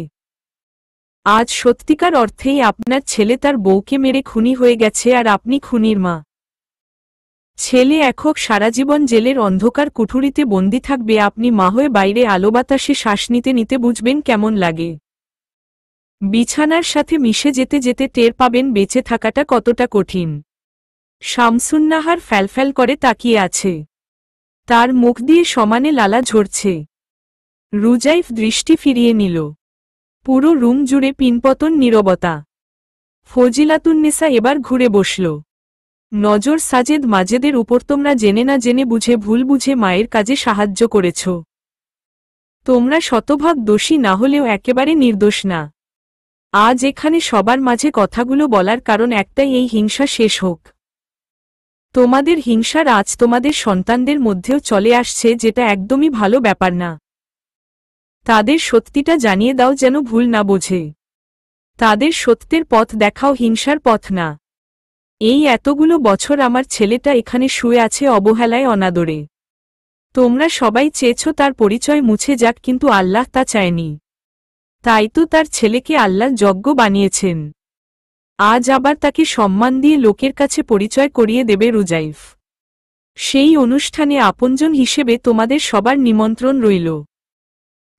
আজ সত্যিকার অর্থেই আপনার ছেলে তার বউকে মেরে খুনি হয়ে গেছে, আর আপনি খুনির মা। ছেলে একক সারাজীবন জেলের অন্ধকার কুঠুরিতে বন্দি থাকবে, আপনি মা হয়ে বাইরে আলো বাতাসে শ্বাস নিতে নিতে বুঝবেন কেমন লাগে। বিছানার সাথে মিশে যেতে যেতে টের পাবেন বেঁচে থাকাটা কতটা কঠিন। শামসুন্নাহার ফ্যালফ্যাল করে তাকিয়ে আছে। তার মুখ দিয়ে সমানে লালা ঝরছে। রুজাইফ দৃষ্টি ফিরিয়ে নিল। পুরো রুম জুড়ে পিনপতন নীরবতা। ফজিলাতুন্নেসা এবার ঘুরে বসল। নজর সাজেদ মাজেদের উপর। তোমরা জেনে না জেনে বুঝে ভুল বুঝে মায়ের কাজে সাহায্য করেছ। তোমরা শতভাগ দোষী না হলেও একেবারে নির্দোষ না। আজ এখানে সবার মাঝে কথাগুলো বলার কারণ একটাই, এই হিংসা শেষ হোক। তোমাদের হিংসার আজ তোমাদের সন্তানদের মধ্যেও চলে আসছে, যেটা একদমই ভালো ব্যাপার না। তাদের সত্যিটা জানিয়ে দাও যেন ভুল না বোঝে। তাদের সত্যের পথ দেখাও, হিংসার পথ না। এই এতগুলো বছর আমার ছেলেটা এখানে শুয়ে আছে অবহেলায়, অনাদরে। তোমরা সবাই চেয়েছ তার পরিচয় মুছে যাক, কিন্তু আল্লাহ তা চায়নি। তাই তো তার ছেলেকে আল্লাহ যজ্ঞ বানিয়েছেন। আজ আবার তাকে সম্মান দিয়ে লোকের কাছে পরিচয় করিয়ে দেবে রুজাইফ। সেই অনুষ্ঠানে আপনজন হিসেবে তোমাদের সবার নিমন্ত্রণ রইল।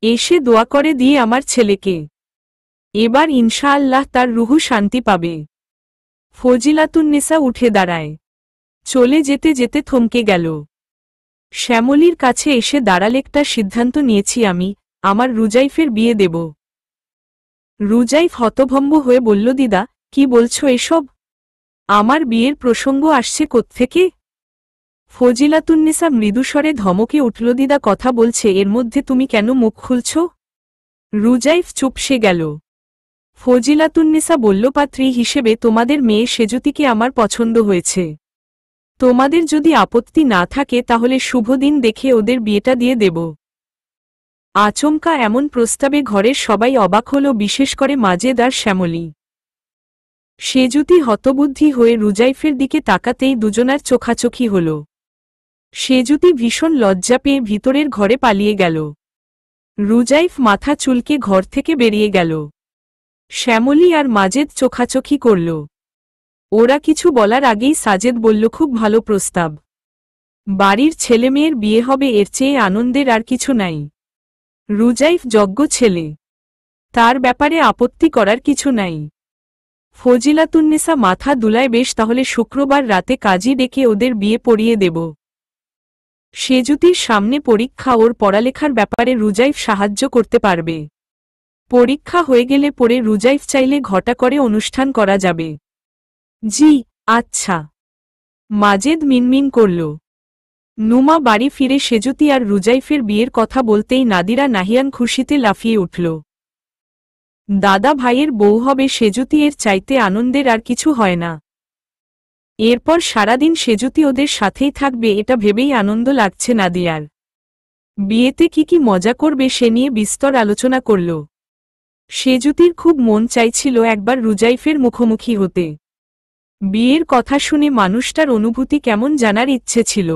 এসে দোয়া করে দিয়ে আমার ছেলেকে। এবার ইনশাআল্লাহ তার রুহু শান্তি পাবে। ফজিলাতুন্নেসা উঠে দাঁড়ায়। চলে যেতে যেতে থমকে গেল। শ্যামলীর কাছে এসে দাঁড়ালেকটা সিদ্ধান্ত নিয়েছি আমি, আমার রুজাইফের বিয়ে দেব। রুজাইফ হতভম্ব হয়ে বলল, দিদা কি বলছো এসব? আমার বিয়ের প্রসঙ্গ আসছে কোত্থেকে? ফজিলাতুন্নেসা মৃদুস্বরে ধমকে উঠল, দিদা কথা বলছে, এর মধ্যে তুমি কেন মুখ খুলছ? রুজাইফ চুপসে গেল। ফজিলাতুন্নেসা বলল, পাত্রী হিসেবে তোমাদের মেয়ে সেজুতিকে আমার পছন্দ হয়েছে। তোমাদের যদি আপত্তি না থাকে তাহলে শুভ দিন দেখে ওদের বিয়েটা দিয়ে দেব। আচমকা এমন প্রস্তাবে ঘরের সবাই অবাক হল, বিশেষ করে মাজেদ আর শ্যামলী। সেজুতি হতবুদ্ধি হয়ে রুজাইফের দিকে তাকাতেই দুজনার চোখাচোখি হল। সেজুতি ভীষণ লজ্জা পেয়ে ভিতরের ঘরে পালিয়ে গেল। রুজাইফ মাথা চুলকে ঘর থেকে বেরিয়ে গেল। শ্যামলী আর মাজেদ চোখাচোখি করল। ওরা কিছু বলার আগেই সাজেদ বলল, খুব ভালো প্রস্তাব। বাড়ির ছেলেমেয়ের বিয়ে হবে, এর চেয়ে আনন্দের আর কিছু নাই। রুজাইফ যোগ্য ছেলে, তার ব্যাপারে আপত্তি করার কিছু নাই। ফজিলাতুন্নেসা মাথা দুলায়, বেশ তাহলে শুক্রবার রাতে কাজী ডেকে ওদের বিয়ে পড়িয়ে দেব। সেজুতির সামনে পরীক্ষা, ওর পড়ালেখার ব্যাপারে রুজাইফ সাহায্য করতে পারবে। পরীক্ষা হয়ে গেলে পরে রুজাইফ চাইলে ঘটা করে অনুষ্ঠান করা যাবে। জি আচ্ছা, মাজেদ মিনমিন করল। নুমা বাড়ি ফিরে সেজুতি আর রুজাইফের বিয়ের কথা বলতেই নাদিরা নাহিয়ান খুশিতে লাফিয়ে উঠল। দাদা ভাইয়ের বউ হবে সেজুতি, এর চাইতে আনন্দের আর কিছু হয় না। এরপর সারাদিন সেজুতি ওদের সাথেই থাকবে, এটা ভেবেই আনন্দ লাগছে নাদিয়ার। বিয়েতে কি কি মজা করবে সে নিয়ে বিস্তর আলোচনা করল। সেজুতির খুব মন চাইছিল একবার রুজাইফের মুখোমুখি হতে। বিয়ের কথা শুনে মানুষটার অনুভূতি কেমন জানার ইচ্ছে ছিল।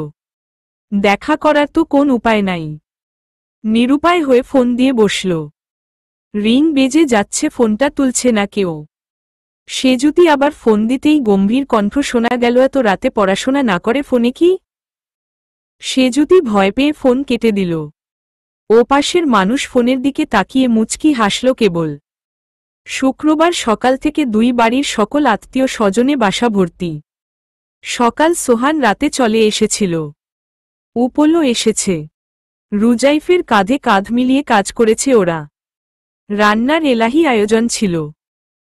দেখা করার তো কোন উপায় নাই। নিরুপায় হয়ে ফোন দিয়ে বসল। রিং বেজে যাচ্ছে, ফোনটা তুলছে না কেউ। সেজুতি আবার ফোন দিতেই গম্ভীর কণ্ঠ শোনা গেল, এত রাতে পড়াশোনা না করে ফোনে কি? সেজুতি ভয় পেয়ে ফোন কেটে দিল। ও পাশের মানুষ ফোনের দিকে তাকিয়ে মুচকি হাসল কেবল। শুক্রবার সকাল থেকে দুই বাড়ির সকল আত্মীয় স্বজনে বাসা ভর্তি। সকাল সোহান রাতে চলে এসেছিল। উপলও এসেছে। রুজাইফের কাঁধে কাঁধ মিলিয়ে কাজ করেছে ওরা। রান্নার এলাহি আয়োজন ছিল।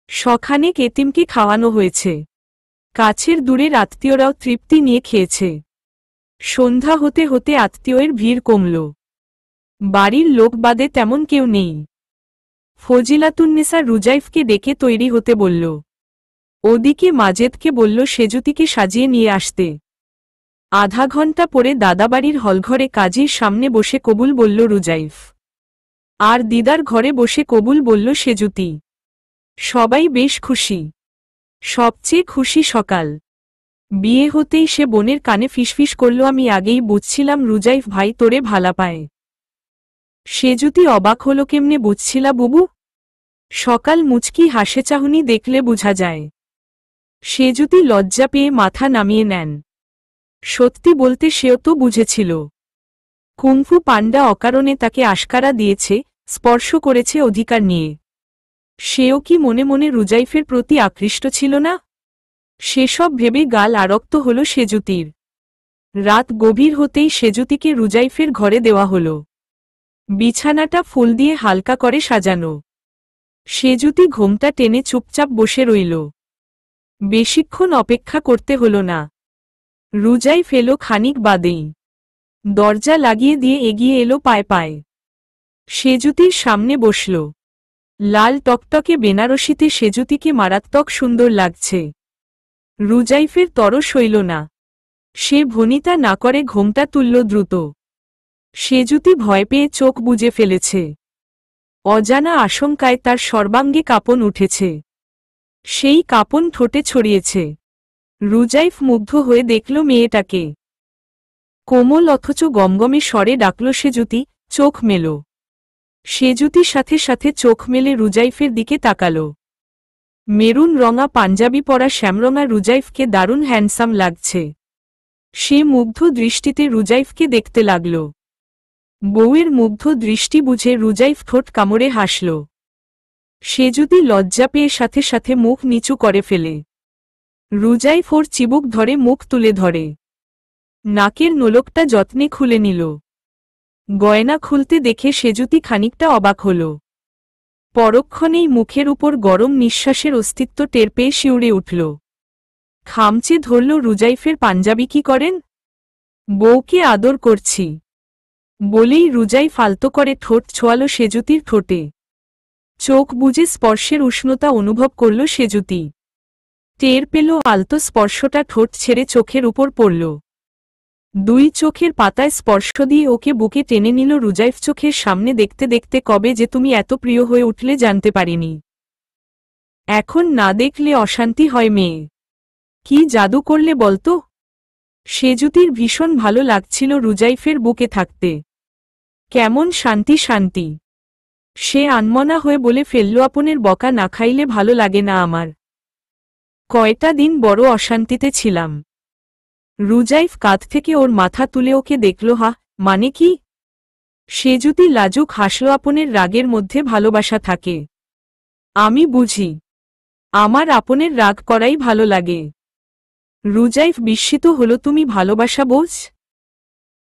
শখানেক এতিমকে খাওয়ানো হয়েছে। কাছের দূরের আত্মীয়রাও তৃপ্তি নিয়ে খেয়েছে। সন্ধ্যা হতে হতে আত্মীয়ের ভিড় কমল। বাড়ির লোক বাদে তেমন কেউ নেই। ফজিলাতুন্নেসা রুজাইফকে ডেকে তৈরি হতে বলল। ওদিকে মাজেদকে বলল সেজুতিকে সাজিয়ে নিয়ে আসতে। আধা ঘন্টা পরে দাদাবাড়ির হলঘরে কাজীর সামনে বসে কবুল বলল রুজাইফ। আর দিদার ঘরে বসে কবুল বলল সেজুতি। সবাই বেশ খুশি। সবচেয়ে খুশি সকাল। বিয়ে হতেই সে বোনের কানে ফিসফিস করল, আমি আগেই বুঝছিলাম রুজাইফ ভাই তোরে ভালা পায়। সেজুতি অবাক হল, কেমনে বুঝছিলা বুবু? সকাল মুচকি হাসে, চাহনি দেখলে বুঝা যায়। সেজুতি লজ্জা পেয়ে মাথা নামিয়ে নেন। সত্যি বলতে সেও তো বুঝেছিল। কুংফু পান্ডা অকারণে তাকে আশকারা দিয়েছে, স্পর্শ করেছে অধিকার নিয়ে। সেও কি মনে মনে রুজাইফের প্রতি আকৃষ্ট ছিল না? সেসব ভেবে গাল আরক্ত হল সেজুতির। রাত গভীর হতেই সেজুতিকে রুজাইফের ঘরে দেওয়া হল। বিছানাটা ফুল দিয়ে হালকা করে সাজানো। সেজুতি ঘোমটা টেনে চুপচাপ বসে রইল। বেশিক্ষণ অপেক্ষা করতে হল না। রুজাইফ এলো খানিক বাদেই। দরজা লাগিয়ে দিয়ে এগিয়ে এলো পায়ে পায়ে। সেজুতির সামনে বসল। লাল টকটকে বেনারসিতে সেজুতিকে মারাত্মক সুন্দর লাগছে। রুজাইফের তরস হইল না। সে ভনিতা না করে ঘোমটা তুলল দ্রুত। সেজুতি ভয় পেয়ে চোখ বুজে ফেলেছে। অজানা আশঙ্কায় তার সর্বাঙ্গে কাঁপন উঠেছে। সেই কাঁপন ঠোঁটে ছড়িয়েছে। রুজাইফ মুগ্ধ হয়ে দেখল মেয়েটাকে। কোমল অথচ গমগমে স্বরে ডাকল সেজুতি, চোখ মেলো। সেজুতি সাথে সাথে চোখ মেলে রুজাইফের দিকে তাকাল। মেরুন রঙা পাঞ্জাবি পরা শ্যামরঙা রুজাইফকে দারুণ হ্যান্ডসাম লাগছে। সে মুগ্ধ দৃষ্টিতে রুজাইফকে দেখতে লাগল। বউয়ের মুগ্ধ দৃষ্টি বুঝে রুজাইফ ঠোঁট কামড়ে হাসল। সেজুতি লজ্জা পেয়ে সাথে সাথে মুখ নিচু করে ফেলে। রুজাইফ ওর চিবুক ধরে মুখ তুলে ধরে। নাকের নোলকটা যত্নে খুলে নিল। গয়না খুলতে দেখে সেজুতি খানিকটা অবাক হল। পরক্ষণেই মুখের উপর গরম নিঃশ্বাসের অস্তিত্ব টের পেয়ে শিউরে উঠল। খামচে ধরল রুজাইফের পাঞ্জাবি। কি করেন? বউকে আদর করছি বলেই রুজাইফ আলতো করে ঠোঁট ছোঁয়াল সেজুতির ঠোঁটে। চোখ বুজে স্পর্শের উষ্ণতা অনুভব করল সেজুতি। টের পেল আলতো স্পর্শটা ঠোঁট ছেড়ে চোখের উপর পড়ল। দুই চোখের পাতায় স্পর্শ দিয়ে ওকে বুকে টেনে নিল রুজাইফ। চোখের সামনে দেখতে দেখতে কবে যে তুমি এত প্রিয় হয়ে উঠলে জানতে পারিনি। এখন না দেখলে অশান্তি হয় মেয়ে। কি জাদু করলে বলতো? সেজুতির ভীষণ ভালো লাগছিল রুজাইফের বুকে থাকতে। কেমন শান্তি শান্তি। সে আনমনা হয়ে বলে ফেলল, আপনের বকা না খাইলে ভালো লাগে না আমার। কয়টা দিন বড় অশান্তিতে ছিলাম। রুজাইফ কাঁধ থেকে ওর মাথা তুলে ওকে দেখল। হা, মানে কি? সেজুতি লাজুক হাসল। আপনের রাগের মধ্যে ভালোবাসা থাকে। আমি বুঝি। আমার আপনের রাগ করাই ভালো লাগে। রুজাইফ বিস্মিত হল। তুমি ভালোবাসা বোঝ?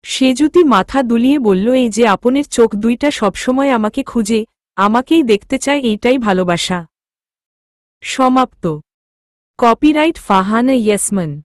সেজুতি মাথা দুলিয়ে বলল, এই যে আপনের চোখ দুইটা সবসময় আমাকে খুঁজে, আমাকেই দেখতে চায়, এইটাই ভালোবাসা। সমাপ্ত। কপিরাইট ফারহানা ইয়াসমিন।